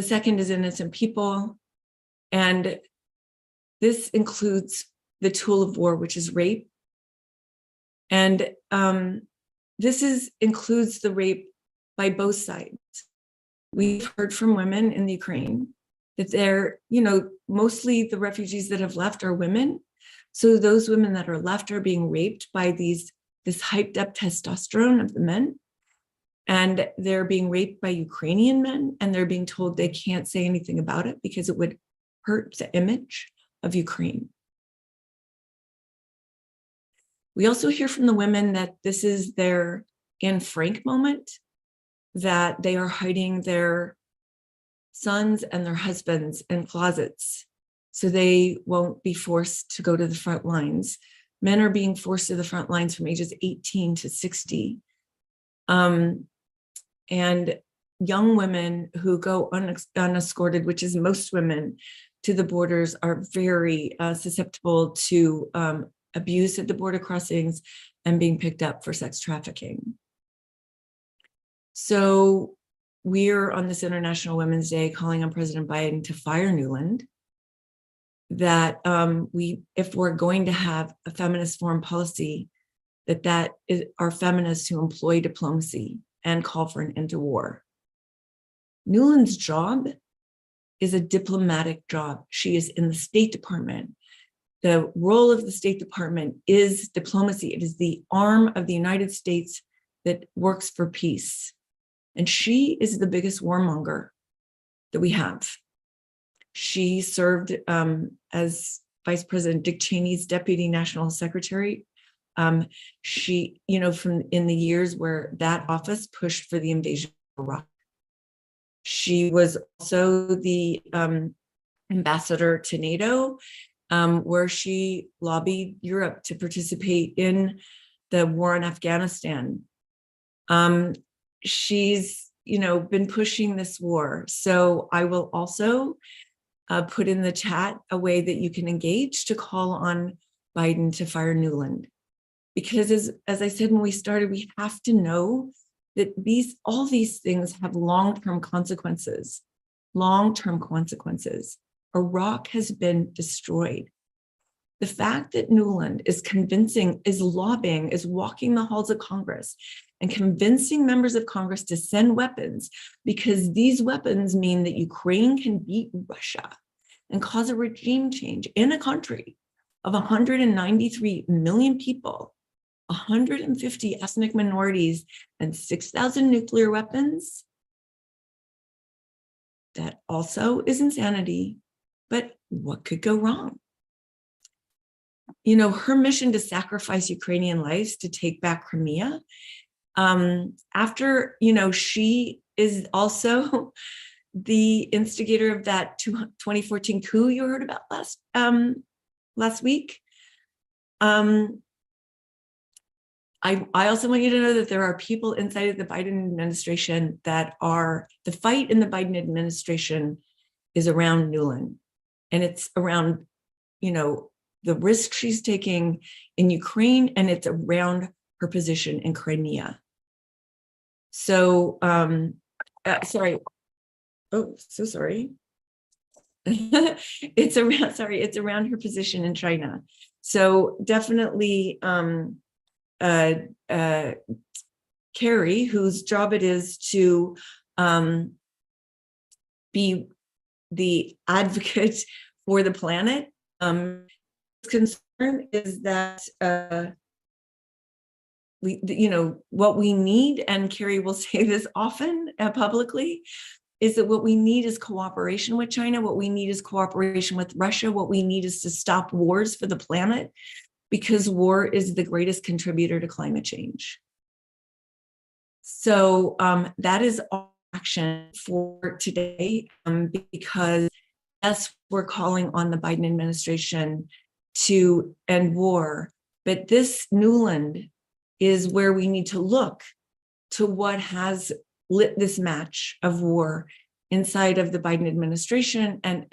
second is innocent people. And this includes the tool of war, which is rape. And this includes the rape by both sides. We've heard from women in the Ukraine that they're, mostly the refugees that have left are women. So those women that are left are being raped by this hyped up testosterone of the men. And they're being raped by Ukrainian men, and they're being told they can't say anything about it because it would hurt the image of Ukraine. We also hear from the women that this is their Anne Frank moment, that they are hiding their sons and their husbands in closets so they won't be forced to go to the front lines. Men are being forced to the front lines from ages 18 to 60. And young women who go unescorted, which is most women, to the borders are very susceptible to abuse at the border crossings and being picked up for sex trafficking. So we're on this International Women's Day calling on President Biden to fire Nuland, that if we're going to have a feminist foreign policy, that are feminists who employ diplomacy and call for an end to war. Nuland's job is a diplomatic job. She is in the State Department. The role of the State Department is diplomacy. It is the arm of the United States that works for peace. And she is the biggest warmonger that we have. She served as Vice President Dick Cheney's Deputy National Secretary. She, from in the years where that office pushed for the invasion of Iraq. She was also the ambassador to NATO, where she lobbied Europe to participate in the war in Afghanistan. She's, been pushing this war. So I will also put in the chat a way that you can engage to call on Biden to fire Nuland. Because as I said when we started, we have to know that all these things have long-term consequences. Long-term consequences. Iraq has been destroyed. The fact that Nuland is convincing, is lobbying, is walking the halls of Congress and convincing members of Congress to send weapons, because these weapons mean that Ukraine can beat Russia and cause a regime change in a country of 193 million people, 150 ethnic minorities, and 6,000 nuclear weapons. That also is insanity. But what could go wrong? Her mission to sacrifice Ukrainian lives to take back Crimea, after, she is also, the instigator of that 2014 coup you heard about last week. I also want you to know that there are people inside of the Biden administration that are, the fight in the Biden administration is around Nuland. And it's around, the risk she's taking in Ukraine, and it's around her position in Crimea. So, sorry. Oh, so sorry. It's around her position in China. So definitely, Carrie, whose job it is to be the advocate for the planet. Concern is that what we need, and Carrie will say this often publicly, is that what we need is cooperation with China. What we need is cooperation with Russia. What we need is to stop wars for the planet, because war is the greatest contributor to climate change. So that is all action for today, because yes, we're calling on the Biden administration to end war, but this Nuland is where we need to look to what has lit this match of war inside of the Biden administration, and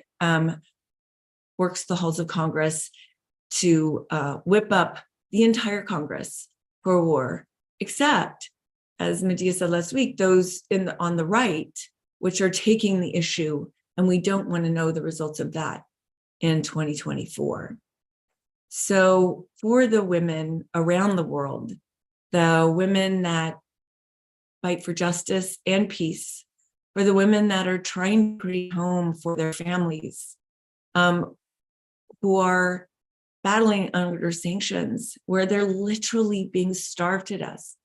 works the halls of Congress to whip up the entire Congress for war, except, as Medea said last week, those on the right, which are taking the issue, and we don't want to know the results of that in 2024. So for the women around the world, the women that fight for justice and peace, for the women that are trying to create home for their families, who are battling under sanctions, where they're literally being starved to death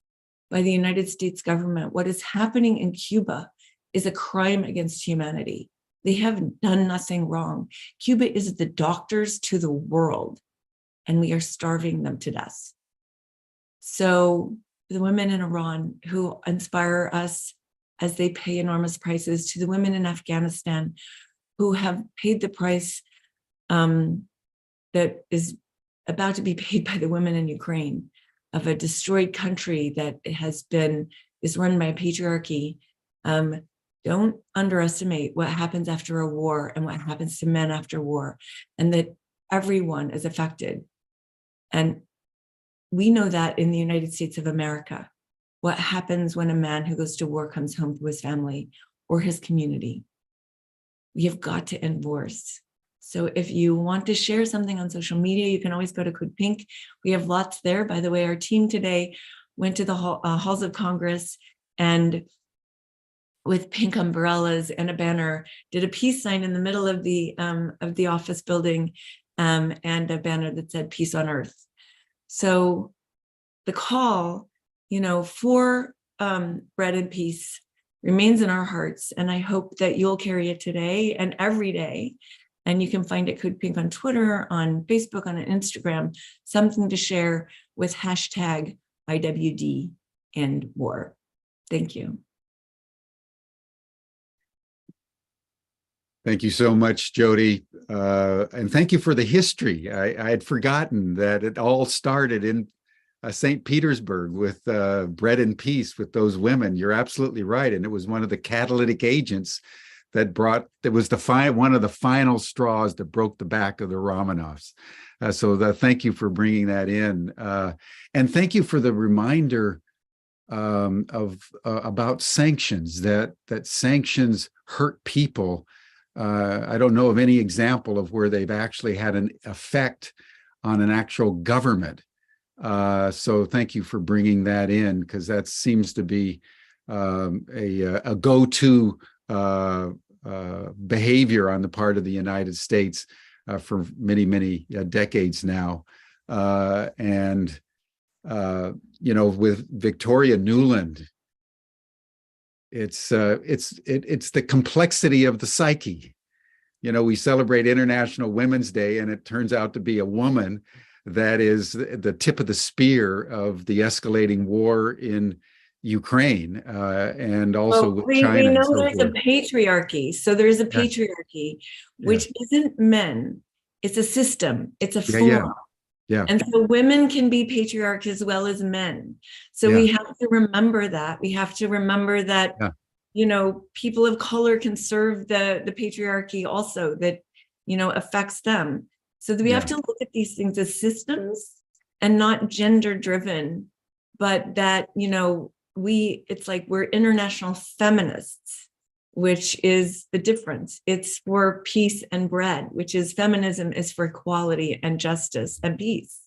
by the United States government. What is happening in Cuba is a crime against humanity. They have done nothing wrong. Cuba is the doctors to the world, and we are starving them to death. So the women in Iran who inspire us as they pay enormous prices, to the women in Afghanistan who have paid the price that is about to be paid by the women in Ukraine, of a destroyed country that is run by patriarchy. Don't underestimate what happens after a war and what happens to men after war, and that everyone is affected. And we know that in the United States of America, what happens when a man who goes to war comes home to his family or his community. We have got to end wars. So if you want to share something on social media, you can always go to Code Pink. We have lots there. By the way, our team today went to the halls of Congress, and with pink umbrellas and a banner, did a peace sign in the middle of the office building, and a banner that said "Peace on Earth." So the call, for bread and peace remains in our hearts, and I hope that you'll carry it today and every day. And you can find it Code Pink on Twitter, on Facebook, on Instagram, something to share with hashtag IWD End War. Thank you. Thank you so much, Jody. And thank you for the history. I had forgotten that it all started in St. Petersburg with bread and peace with those women. You're absolutely right. And it was one of the catalytic agents that was one of the final straws that broke the back of the Romanovs. So thank you for bringing that in. And thank you for the reminder about sanctions, that sanctions hurt people. I don't know of any example of where they've actually had an effect on an actual government. So thank you for bringing that in, because that seems to be a go-to behavior on the part of the United States for many, many decades now. And with Victoria Nuland, it's the complexity of the psyche. We celebrate International Women's Day, and it turns out to be a woman that is the tip of the spear of the escalating war in Ukraine and also Well, with we China and know so there's a forth. patriarchy. So there's a Yeah, patriarchy, yeah, which isn't men. It's a system. It's a yeah, yeah, form. yeah, And so women can be patriarch as well as men. So yeah, we have to remember that. We have to remember that, yeah, people of color can serve the patriarchy also, that, affects them. So we have yeah, to look at these things as systems and not gender driven, but that, it's like we're international feminists, which is the difference. It's for peace and bread, which is feminism is for equality and justice and peace.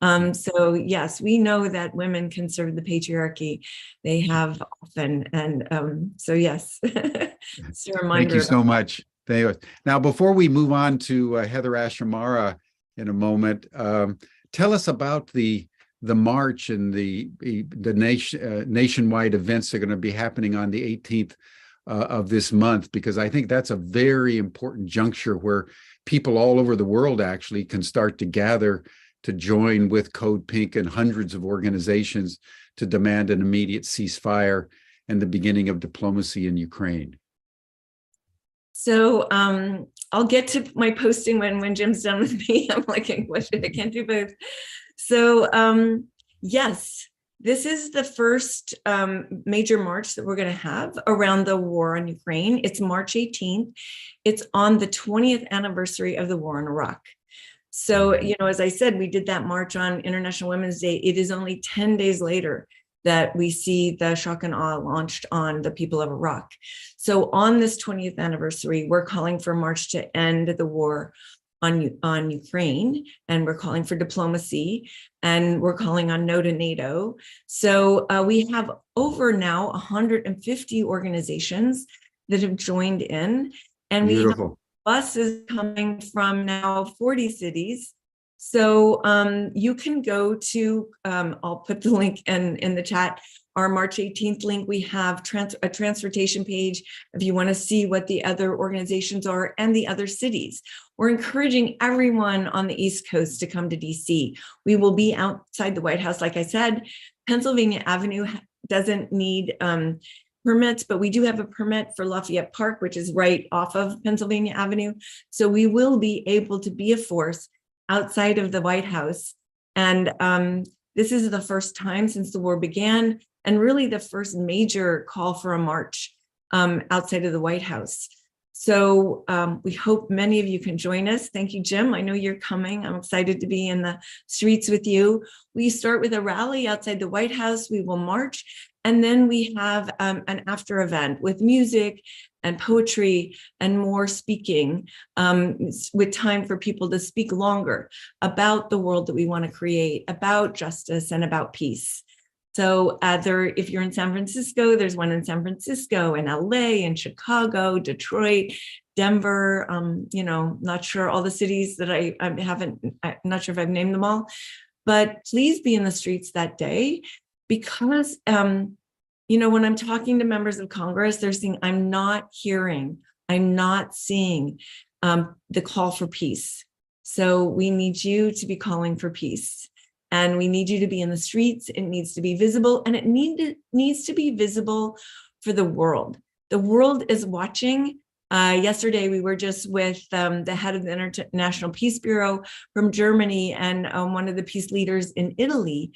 So yes, we know that women can serve the patriarchy. They have often, and so yes, it's a Thank reminder you about so much. Thank you. Now, before we move on to Heather Ashamara in a moment, tell us about the march and the nationwide events that are going to be happening on the 18th of this month, because I think that's a very important juncture where people all over the world actually can start to gather to join with Code Pink and hundreds of organizations to demand an immediate ceasefire and the beginning of diplomacy in Ukraine. So I'll get to my posting when Jim's done with me. I'm like, what should I can't do both. So yes, this is the first major march that we're going to have around the war on Ukraine. It's March 18th. It's on the 20th anniversary of the war in Iraq. So, as I said, we did that march on International Women's Day. It is only 10 days later that we see the shock and awe launched on the people of Iraq. So on this 20th anniversary, we're calling for a march to end the war on Ukraine, and we're calling for diplomacy, and we're calling on no to NATO. So we have over now 150 organizations that have joined in, and Beautiful. we have buses coming from now 40 cities. So you can go to, I'll put the link in the chat, our March 18th link. We have a transportation page if you want to see what the other organizations are and the other cities. We're encouraging everyone on the East Coast to come to DC. We will be outside the White House. Like I said, Pennsylvania Avenue doesn't need permits, but we do have a permit for Lafayette Park, which is right off of Pennsylvania Avenue. So we will be able to be a force outside of the White House. And this is the first time since the war began, and really the first major call for a march outside of the White House. So we hope many of you can join us. Thank you, Jim. I know you're coming. I'm excited to be in the streets with you. We start with a rally outside the White House. We will march. And then we have an after event with music and poetry and more speaking, with time for people to speak longer about the world that we want to create, about justice and about peace. So if you're in San Francisco, there's one in San Francisco, and LA, and Chicago, Detroit, Denver, not sure all the cities that I'm not sure if I've named them all, but please be in the streets that day, because, when I'm talking to members of Congress, they're saying, I'm not seeing the call for peace. So we need you to be calling for peace. And we need you to be in the streets. It needs to be visible, and it needs to be visible for the world. The world is watching. Yesterday, we were just with the head of the International Peace Bureau from Germany and one of the peace leaders in Italy.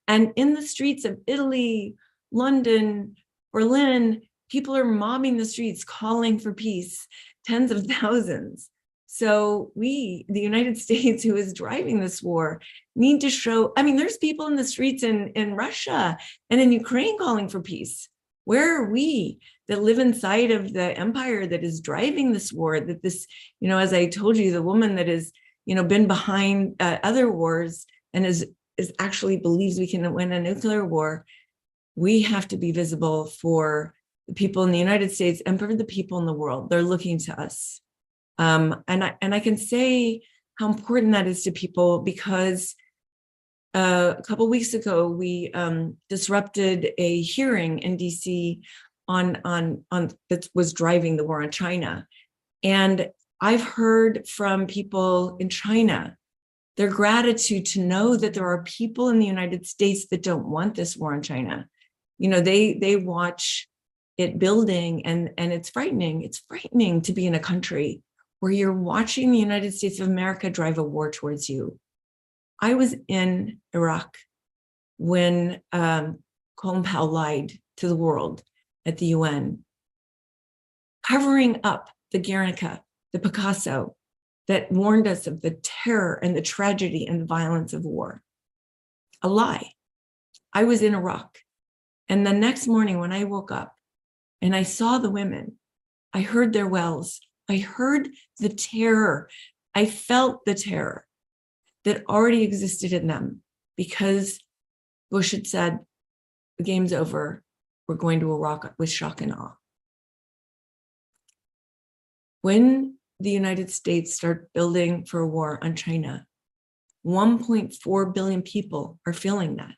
And in the streets of Italy, London, Berlin, people are mobbing the streets, calling for peace, tens of thousands. So we, the United States, who is driving this war, need to show, there's people in the streets in Russia and in Ukraine calling for peace. Where are we that live inside of the empire that is driving this war, that this, as I told you, the woman that has, been behind other wars and is actually believes we can win a nuclear war. We have to be visible for the people in the United States and for the people in the world. They're looking to us. And I can say how important that is to people, because a couple of weeks ago, we disrupted a hearing in DC on that was driving the war on China. And I've heard from people in China their gratitude to know that there are people in the United States that don't want this war on China. They watch it building, and it's frightening. It's frightening to be in a country where you're watching the United States of America drive a war towards you. I was in Iraq when Colin Powell lied to the world at the UN, covering up the Guernica, the Picasso, that warned us of the terror and the tragedy and the violence of war. A lie. I was in Iraq. And the next morning when I woke up and I saw the women, I heard their wails. I heard the terror. I felt the terror that already existed in them because Bush had said, the game's over. We're going to Iraq with shock and awe. When the United States start building for a war on China, 1.4 billion people are feeling that.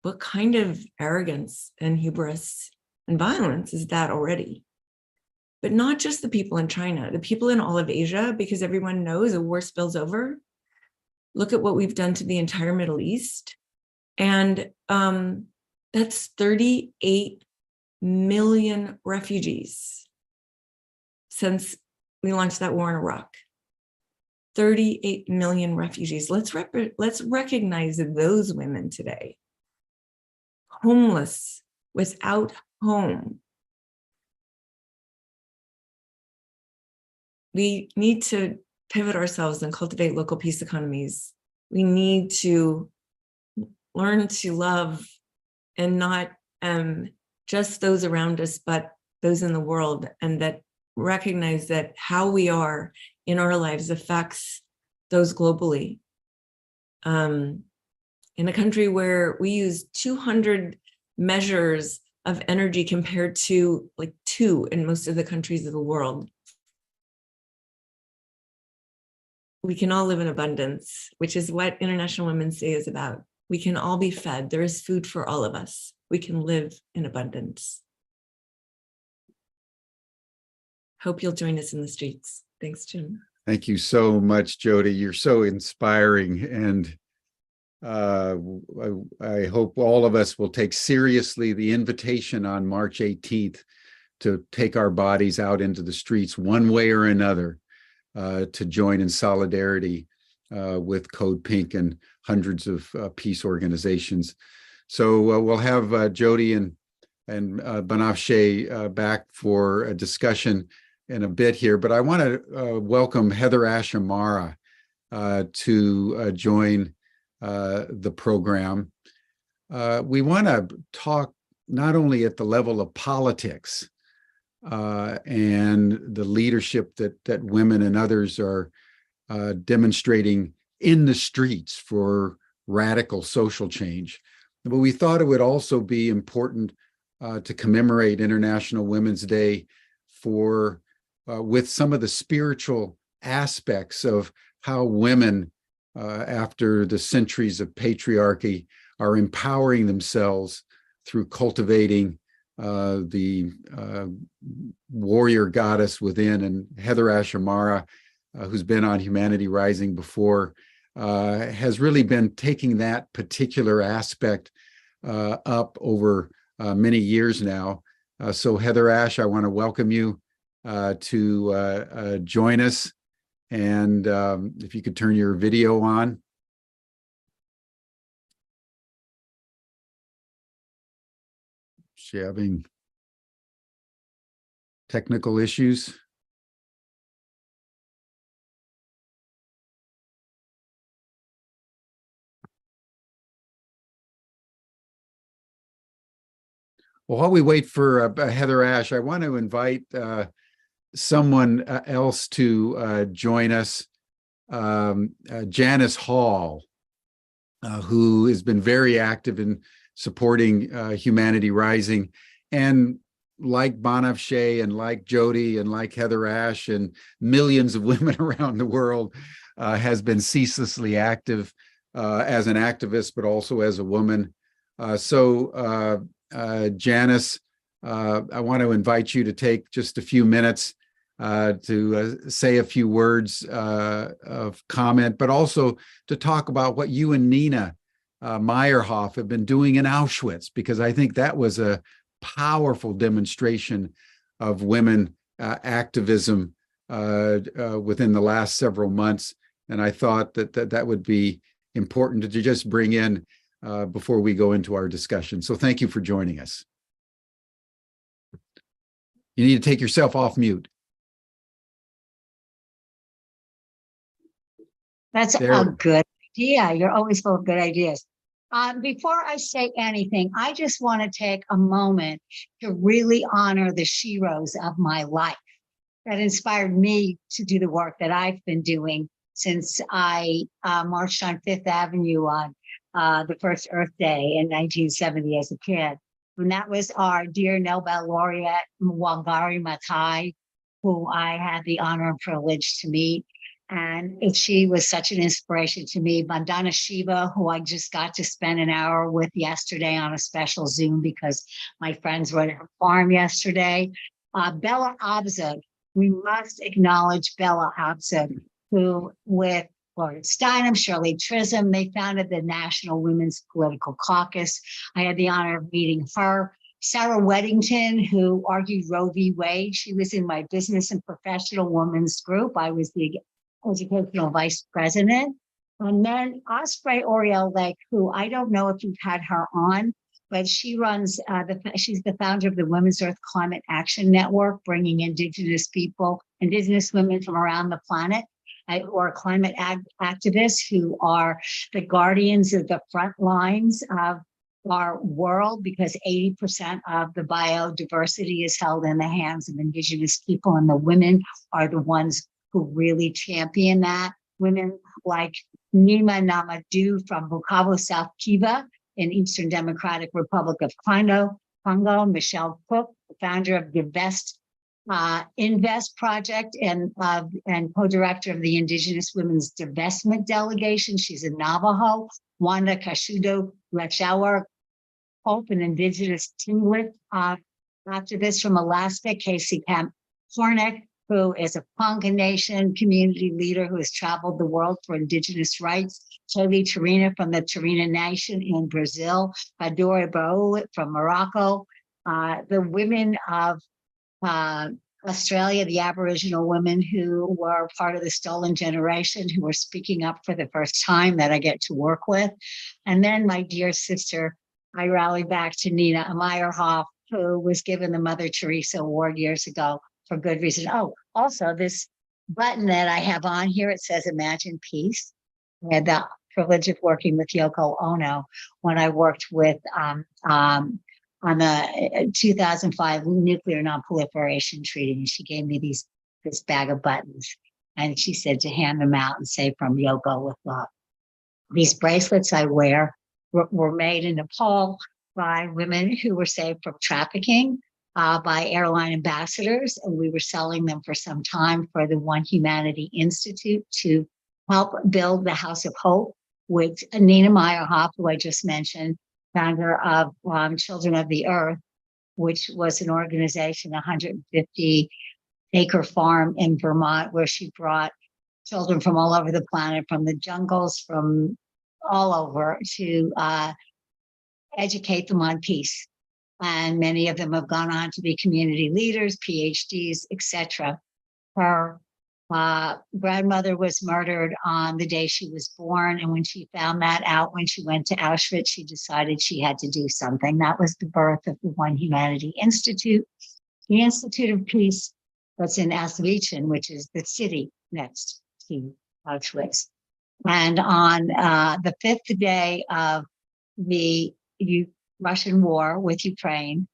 What kind of arrogance and hubris and violence is that already? But not just the people in China, the people in all of Asia, because everyone knows a war spills over. Look at what we've done to the entire Middle East. And that's 38 million refugees since we launched that war in Iraq. 38 million refugees. Let's recognize those women today. Homeless, without home. We need to pivot ourselves and cultivate local peace economies. We need to learn to love, and not just those around us, but those in the world, and that recognize that how we are in our lives affects those globally. In a country where we use 200 measures of energy compared to like 2 in most of the countries of the world, we can all live in abundance, which is what International Women's Day is about. We can all be fed. There is food for all of us. We can live in abundance. Hope you'll join us in the streets. Thanks, Jim. Thank you so much, Jody. You're so inspiring. And I hope all of us will take seriously the invitation on March 18th to take our bodies out into the streets one way or another, to join in solidarity with Code Pink and hundreds of peace organizations. So we'll have Jody and Banafsheh back for a discussion in a bit here, but I want to welcome Heather Ash Amara to join the program. We want to talk not only at the level of politics and the leadership that women and others are demonstrating in the streets for radical social change, but we thought it would also be important to commemorate International Women's Day for with some of the spiritual aspects of how women, after the centuries of patriarchy, are empowering themselves through cultivating the warrior goddess within. And Heather Ash Amara, who's been on Humanity Rising before, has really been taking that particular aspect up over many years now. So Heather Ash, I want to welcome you to join us. And if you could turn your video on. She having technical issues. Well, while we wait for Heather Ash, I want to invite someone else to join us, Janice Hall, who has been very active in supporting Humanity Rising. And like Banafsheh and like Jody and like Heather Ash and millions of women around the world, has been ceaselessly active as an activist, but also as a woman. So Janice, I want to invite you to take just a few minutes to say a few words of comment, but also to talk about what you and Nina Meyerhoff have been doing in Auschwitz, because I think that was a powerful demonstration of women activism within the last several months. And I thought that would be important to just bring in before we go into our discussion. So thank you for joining us. You need to take yourself off mute. That's a good idea. You're always full of good ideas. Before I say anything, I just want to take a moment to really honor the sheroes of my life that inspired me to do the work that I've been doing since I marched on Fifth Avenue on the first Earth Day in 1970 as a kid. And that was our dear Nobel laureate, Wangari Maathai, who I had the honor and privilege to meet. And she was such an inspiration to me. Vandana Shiva, who I just got to spend an hour with yesterday on a special Zoom because my friends were at her farm yesterday. Bella Abzug, we must acknowledge Bella Abzug, who with Gloria Steinem, Shirley Chisholm, they founded the National Women's Political Caucus. I had the honor of meeting her. Sarah Weddington, who argued Roe v. Wade. She was in my business and professional women's group. I was the educational vice president. And then Osprey Oriel Lake, who I don't know if you've had her on, but she runs, she's the founder of the Women's Earth Climate Action Network, bringing Indigenous people, Indigenous women from around the planet, who are climate activists, who are the guardians of the front lines of our world, because 80% of the biodiversity is held in the hands of Indigenous people, and the women are the ones who really champion that. Women like Nima Namadou from Bukavu, South Kivu, in Eastern Democratic Republic of Congo, Michelle Cook, the founder of Divest Invest Project and co-director of the Indigenous Women's Divestment Delegation. She's a Navajo. Wanda Kashudo Lechauer, Hope, an Indigenous Tinglet activist from Alaska. Casey Kemp Hornick, who is a Ponca Nation community leader who has traveled the world for Indigenous rights. Toby Tarina from the Tarina Nation in Brazil. Badore Baoulit from Morocco. The women of Australia, the Aboriginal women who were part of the stolen generation, who were speaking up for the first time that I get to work with. And then my dear sister, I rallied back to Nina Meyerhoff, who was given the Mother Teresa Award years ago for good reason. Oh, also this button that I have on here, it says Imagine Peace. I had the privilege of working with Yoko Ono when I worked with on the 2005 Nuclear Non-Proliferation Treaty. And she gave me this bag of buttons. And she said to hand them out and say, from Yoko with love. These bracelets I wear were made in Nepal by women who were saved from trafficking by airline ambassadors. And we were selling them for some time for the One Humanity Institute to help build the House of Hope, with Nina Meyerhoff, who I just mentioned, founder of Children of the Earth, which was an organization, 150-acre farm in Vermont, where she brought children from all over the planet, from the jungles, from all over, to educate them on peace. And many of them have gone on to be community leaders, PhDs, etc. Her grandmother was murdered on the day she was born. And when she found that out, when she went to Auschwitz, she decided she had to do something. That was the birth of the One Humanity Institute, the Institute of Peace that's in Auschwitz, which is the city next to Auschwitz. And on the fifth day of the Russian war with Ukraine,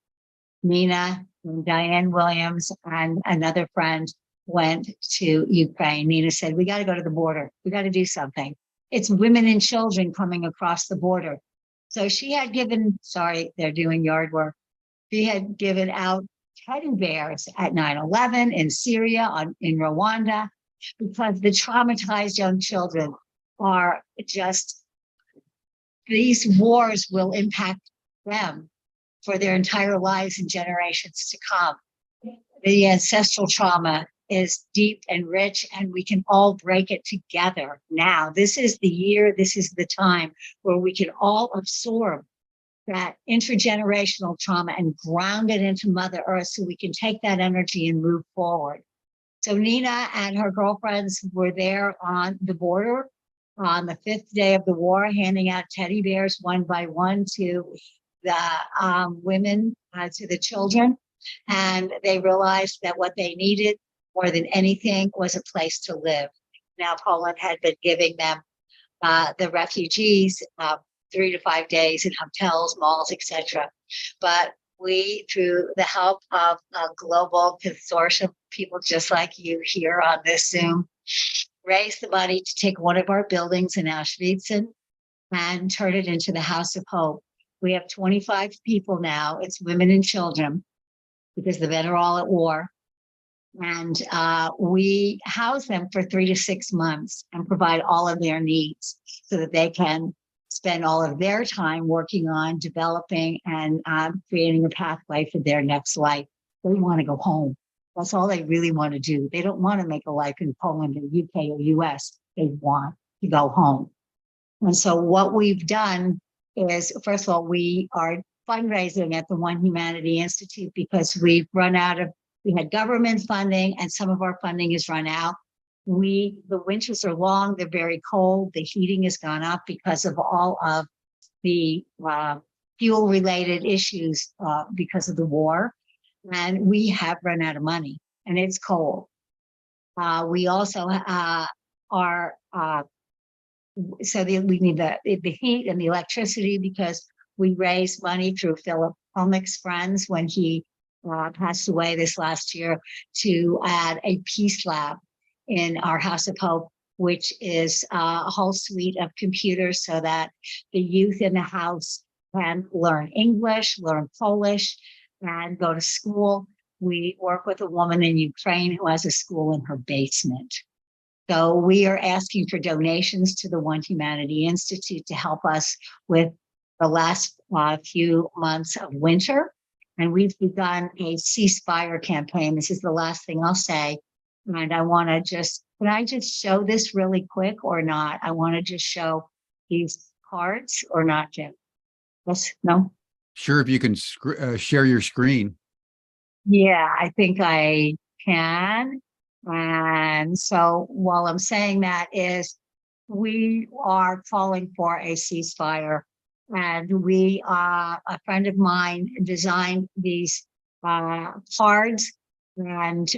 Nina and Diane Williams and another friend went to Ukraine. Nina said, we got to go to the border. We got to do something. It's women and children coming across the border. So she had given, sorry, they're doing yard work. She had given out teddy bears at 9/11 in Syria, in Rwanda, because the traumatized young children are just, these wars will impact them for their entire lives and generations to come. The ancestral trauma is deep and rich, and we can all break it together now. This is the year, this is the time where we can all absorb that intergenerational trauma and ground it into Mother Earth so we can take that energy and move forward. So Nina and her girlfriends were there on the border on the 5th day of the war, handing out teddy bears one by one to the women, to the children. And they realized that what they needed more than anything was a place to live. Now, Poland had been giving them, the refugees, 3 to 5 days in hotels, malls, etc. But we, through the help of a global consortium, people just like you here on this Zoom, raised the money to take one of our buildings in Auschwitz and turn it into the House of Hope. We have 25 people now. It's women and children because the men are all at war. And we house them for 3 to 6 months and provide all of their needs so that they can spend all of their time working on developing and creating a pathway for their next life. They want to go home. That's all they really want to do. They don't want to make a life in Poland or UK or US. They want to go home. And so what we've done is, first of all, we are fundraising at the One Humanity Institute because we had government funding and some of our funding is run out. The winters are long, they're very cold, the heating has gone up because of all of the fuel related issues because of the war. And we have run out of money and it's cold. We also we need the heat and the electricity because we raised money through Philip Helmick's friends when he passed away this last year to add a peace lab in our House of Hope, which is a whole suite of computers so that the youth in the house can learn English, learn Polish, and go to school. We work with a woman in Ukraine who has a school in her basement. So we are asking for donations to the One Humanity Institute to help us with the last few months of winter. And we've begun a ceasefire campaign. This is the last thing I'll say. And I want to can I just show this really quick or not? I want to just show these cards or not, Jim? Yes, no? Sure, if you can share your screen. Yeah, I think I can. And so while I'm saying that is we are calling for a ceasefire. And a friend of mine designed these cards. And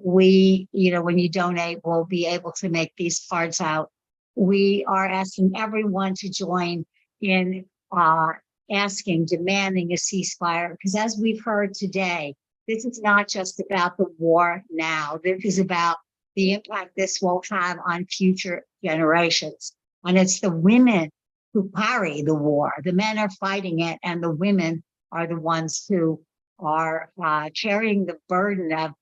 when you donate, we'll be able to make these cards out. We are asking everyone to join in demanding a ceasefire, because as we've heard today, this is not just about the war now. This is about the impact this will have on future generations. And it's the women who carry the war. The men are fighting it, and the women are the ones who are carrying the burden of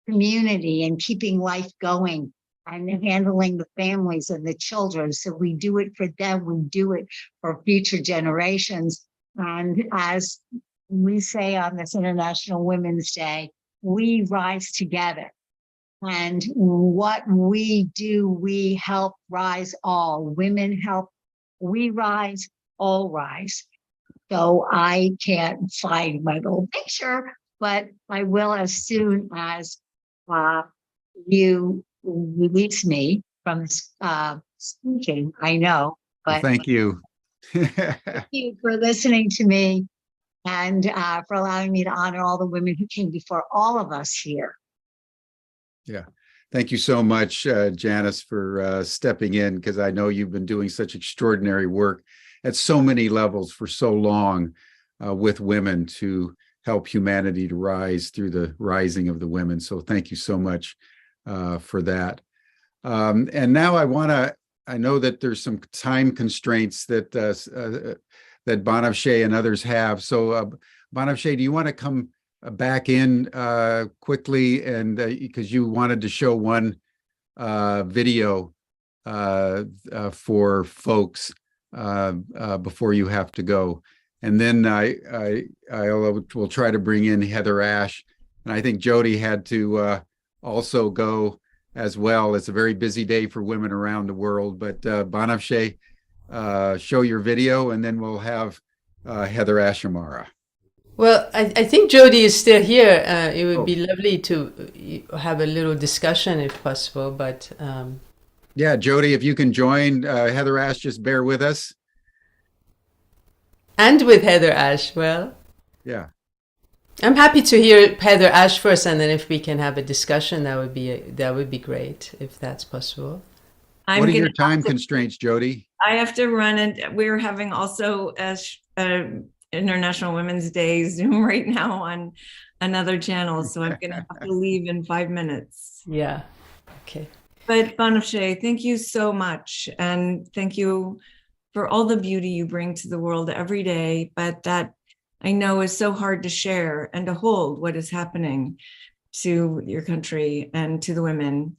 community and keeping life going and handling the families and the children. So we do it for them. We do it for future generations. And as we say on this International Women's Day, we rise together. And what we do, we help rise all. Women help, we rise, all rise. So I can't find my little picture, but I will as soon as you release me from speaking, I know. But Well, thank you. thank you for listening to me and for allowing me to honor all the women who came before all of us here. Yeah. Thank you so much, Janice, for stepping in, because I know you've been doing such extraordinary work at so many levels for so long with women to help humanity to rise through the rising of the women. So thank you so much for that. And now I know that there's some time constraints that that Banafsheh and others have. So Banafsheh, do you want to come back in quickly, and because you wanted to show one video for folks before you have to go, and then I will try to bring in Heather Ash, and I think Jody had to also go as well. It's a very busy day for women around the world. But Banafsheh, show your video, and then we'll have Heather Ashamara. Well, I think Jody is still here. It would be lovely to have a little discussion if possible, but yeah, Jody, if you can join Heather Ash, just bear with us. And with Heather Ash, well, yeah, I'm happy to hear Heather Ash first, and then if we can have a discussion, that would be great, if that's possible. What are your time constraints, Jody? I have to run, and we're having also International Women's Day Zoom right now on another channel, so I'm going to have to leave in 5 minutes. Yeah. Okay. But Banafsheh, thank you so much, and thank you for all the beauty you bring to the world every day, but that I know is so hard to share and to hold what is happening to your country and to the women.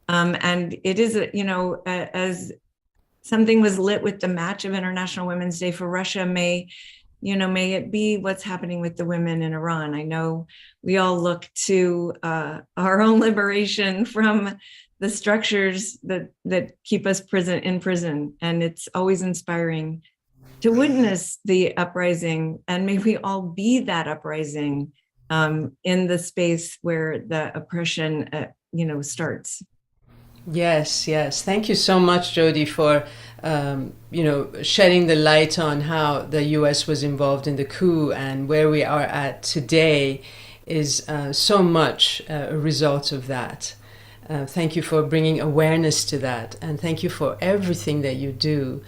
And it is, as something was lit with the match of International Women's Day for Russia, may it be what's happening with the women in Iran. I know we all look to our own liberation from the structures that keep us in prison. And it's always inspiring to witness the uprising, and may we all be that uprising in the space where the oppression, starts. Yes, yes. Thank you so much, Jody, for shedding the light on how the U.S. was involved in the coup, and where we are at today is so much a result of that. Thank you for bringing awareness to that, and thank you for everything that you do.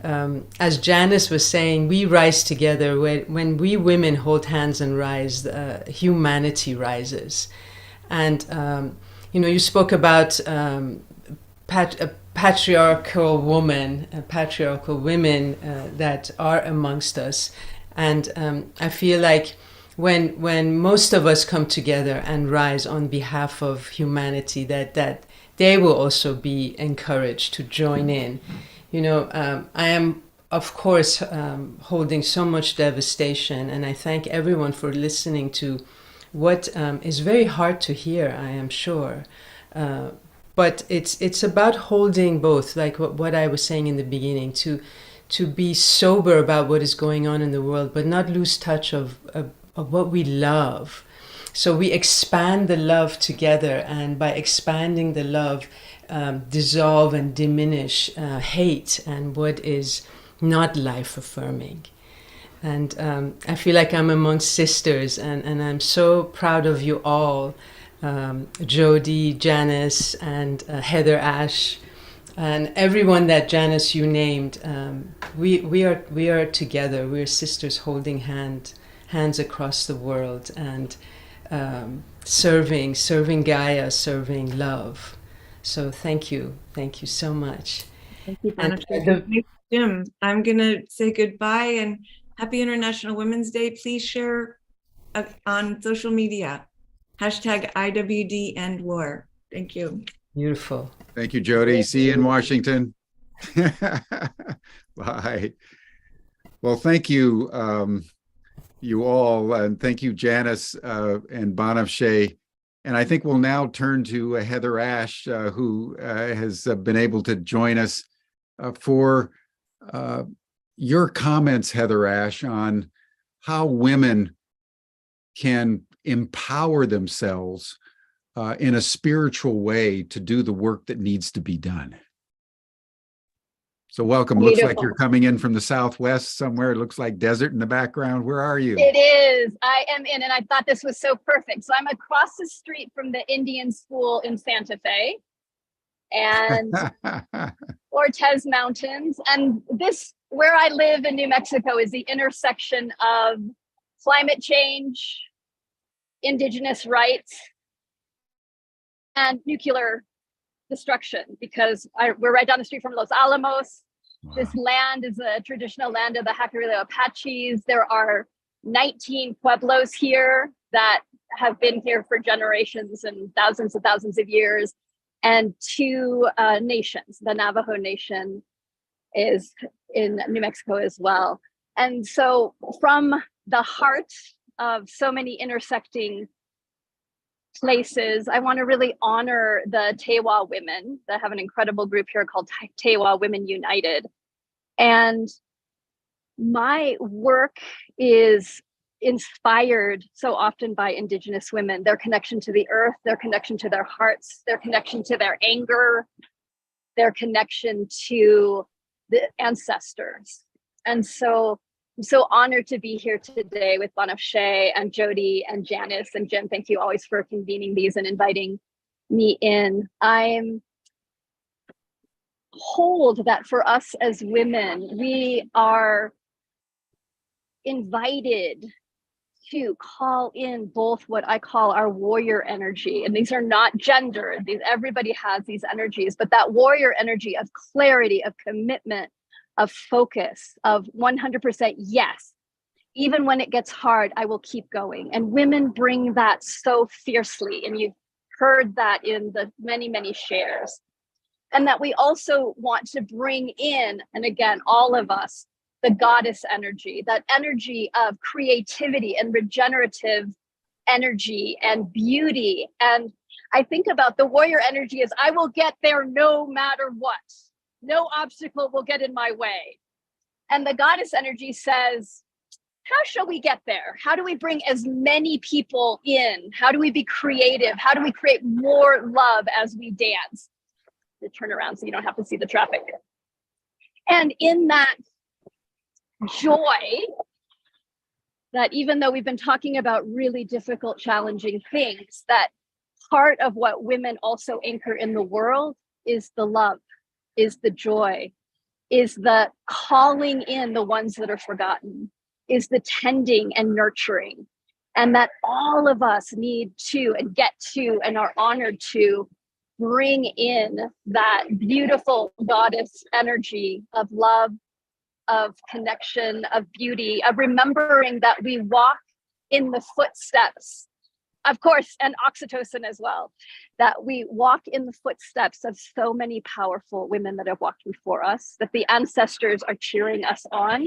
As Janice was saying, we rise together. When we women hold hands and rise, humanity rises. And you spoke about patriarchal women that are amongst us, and I feel like when most of us come together and rise on behalf of humanity, that they will also be encouraged to join in. I am, of course, holding so much devastation, and I thank everyone for listening to what is very hard to hear, I am sure. But it's about holding both, like what I was saying in the beginning, to be sober about what is going on in the world, but not lose touch of what we love. So we expand the love together, and by expanding the love, dissolve and diminish hate and what is not life affirming. And I feel like I'm amongst sisters, and I'm so proud of you all, Jody, Janice, and Heather Ash, and everyone that Janice you named. We are together. We're sisters holding hands across the world, and serving Gaia, serving love. So thank you so much. Thank you, Banafsheh. Jim, I'm gonna say goodbye and happy International Women's Day. Please share on social media, #IWDEndWar. Thank you. Beautiful. Thank you, Jody. See you in Washington. Bye. Well, thank you, you all, and thank you, Janice and Banafsheh. And I think we'll now turn to Heather Ash, who has been able to join us for your comments, Heather Ash, on how women can empower themselves in a spiritual way to do the work that needs to be done. So welcome. Beautiful. Looks like you're coming in from the Southwest somewhere. It looks like desert in the background. Where are you? It is. I am in, and I thought this was so perfect. So I'm across the street from the Indian school in Santa Fe and Cortez Mountains. And this, where I live in New Mexico, is the intersection of climate change, indigenous rights, and nuclear destruction, because we're right down the street from Los Alamos. Wow. This land is a traditional land of the Jacaranda Apaches. There are 19 pueblos here that have been here for generations and thousands of years, and 2 nations. The Navajo Nation is in New Mexico as well. And so from the heart of so many intersecting places. I want to really honor the Tewa women that have an incredible group here called Tewa Women United. And my work is inspired so often by Indigenous women, their connection to the earth, their connection to their hearts, their connection to their anger, their connection to the ancestors. And so I'm so honored to be here today with Banafsheh and Jody and Janice and Jim. Thank you always for convening these and inviting me in. I'm hold that for us as women, we are invited to call in both what I call our warrior energy. And these are not gendered. Everybody has these energies, but that warrior energy of clarity, of commitment, of focus, of 100% yes. Even when it gets hard, I will keep going. And women bring that so fiercely. And you've heard that in the many, many shares. And that we also want to bring in, and again, all of us, the goddess energy, that energy of creativity and regenerative energy and beauty. And I think about the warrior energy as I will get there no matter what. No obstacle will get in my way. And the goddess energy says, how shall we get there? How do we bring as many people in? How do we be creative? How do we create more love as we dance? To turn around so you don't have to see the traffic. And in that joy, that even though we've been talking about really difficult, challenging things, that part of what women also anchor in the world is the love, is the joy, is the calling in the ones that are forgotten, is the tending and nurturing. And that all of us need to and get to and are honored to bring in that beautiful goddess energy of love, of connection, of beauty, of remembering that we walk in the footsteps, of course, and oxytocin as well, that we walk in the footsteps of so many powerful women that have walked before us, that the ancestors are cheering us on,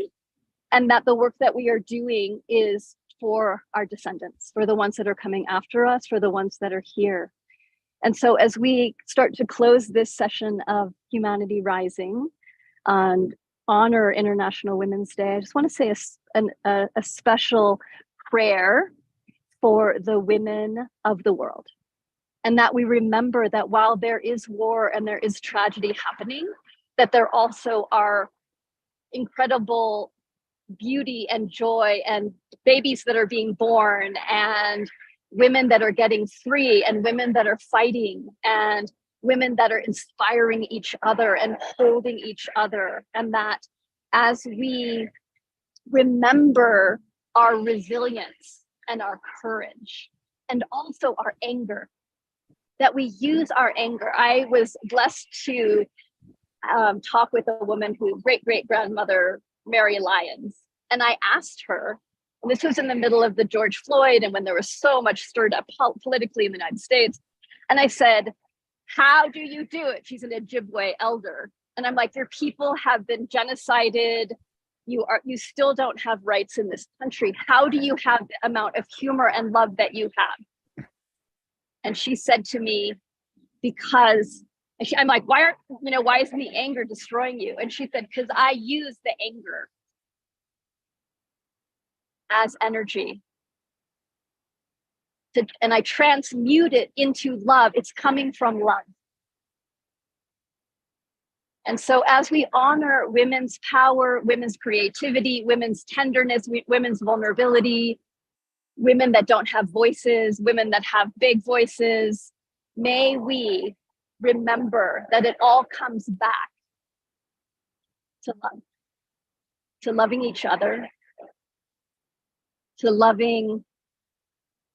and that the work that we are doing is for our descendants, for the ones that are coming after us, for the ones that are here. And so as we start to close this session of Humanity Rising and honor International Women's Day, I just want to say a special prayer for the women of the world. And that we remember that while there is war and there is tragedy happening, that there also are incredible beauty and joy and babies that are being born and women that are getting free and women that are fighting and women that are inspiring each other and holding each other. And that as we remember our resilience and our courage and also our anger, that we use our anger. I was blessed to talk with a woman who great-great-grandmother Mary Lyons. And I asked her, and this was in the middle of the George Floyd and when there was so much stirred up politically in the United States. And I said, how do you do it? She's an Ojibwe elder. And I'm like, your people have been genocided. You still don't have rights in this country. How do you have the amount of humor and love that you have? And she said to me, because I'm like, why isn't the anger destroying you? And she said, because I use the anger as energy and I transmute it into love. It's coming from love. And so as we honor women's power, women's creativity, women's tenderness, women's vulnerability, women that don't have voices, women that have big voices, may we remember that it all comes back to love, to loving each other, to loving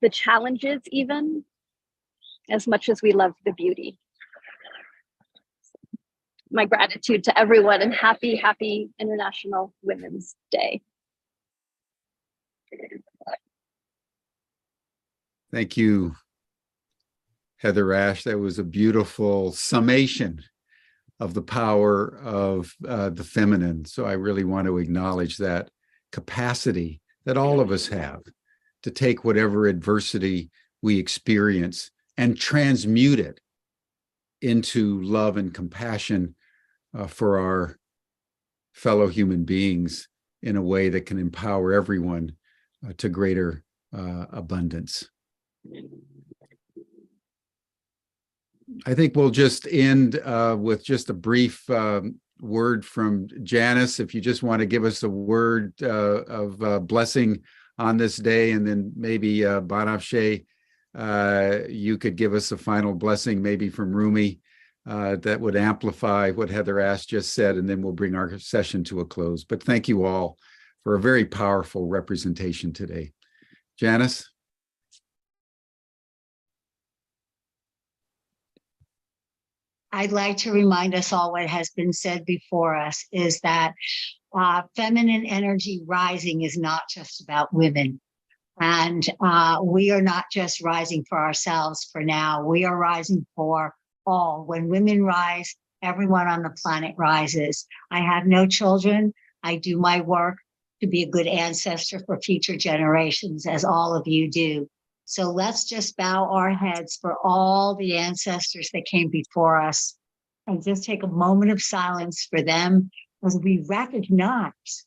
the challenges even as much as we love the beauty. My gratitude to everyone and happy International Women's Day. Thank you, Heather Ash. That was a beautiful summation of the power of the feminine. So I really want to acknowledge that capacity that all of us have to take whatever adversity we experience and transmute it into love and compassion for our fellow human beings in a way that can empower everyone to greater abundance. I think we'll just end with just a brief word from Janice. If you just want to give us a word of blessing on this day, and then maybe Banafsheh, you could give us a final blessing, maybe from Rumi, that would amplify what Heather Ash just said, and then we'll bring our session to a close. But thank you all for a very powerful representation today. Janice? I'd like to remind us all what has been said before us is that feminine energy rising is not just about women. And we are not just rising for ourselves for now. We are rising for all. When women rise, everyone on the planet rises. I have no children. I do my work to be a good ancestor for future generations, as all of you do. So let's just bow our heads for all the ancestors that came before us and just take a moment of silence for them as we recognize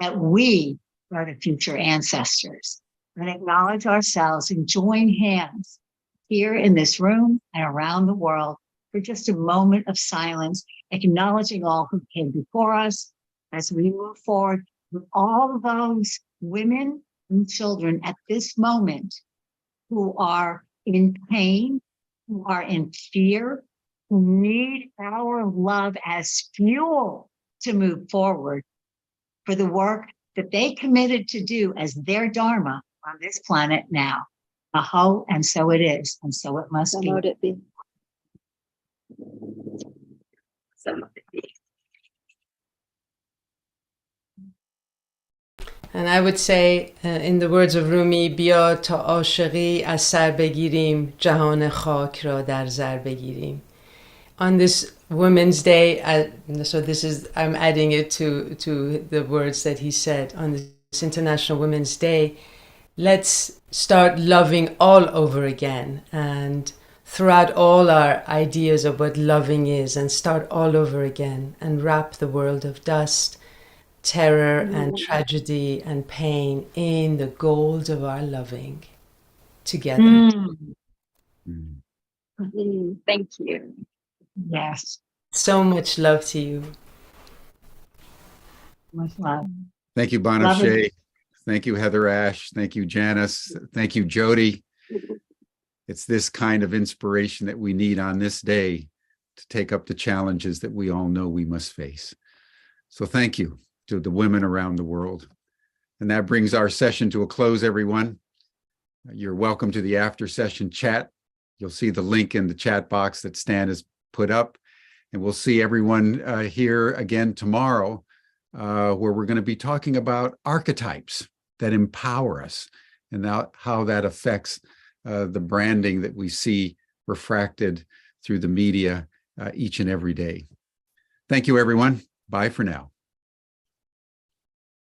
that we are the future ancestors, and acknowledge ourselves and join hands here in this room and around the world for just a moment of silence, acknowledging all who came before us as we move forward with all of those women and children at this moment who are in pain, who are in fear, who need our love as fuel to move forward for the work that they committed to do as their dharma on this planet now. Aho, and so it is, and so it must be. So mote it be. So mote it be. And I would say, in the words of Rumi, بیا تا عاشقی از سر بگیریم جهان خاک را در زر بگیریم. On this Women's Day, so this is, I'm adding it to the words that he said. On this International Women's Day, let's start loving all over again and throughout all our ideas of what loving is, and start all over again and wrap the world of dust, terror and tragedy and pain in the gold of our loving together. Thank you. Yes, So much love to you. much love. Thank you, Banafsheh. Thank you, Heather Ash. Thank you, Janice. Thank you, Jody. It's this kind of inspiration that we need on this day to take up the challenges that we all know we must face. So thank you to the women around the world. And that brings our session to a close, everyone. You're welcome to the after session chat. You'll see the link in the chat box that Stan has put up. And we'll see everyone here again tomorrow, where we're going to be talking about archetypes that empower us and how that affects the branding that we see refracted through the media each and every day. Thank you, everyone. Bye for now.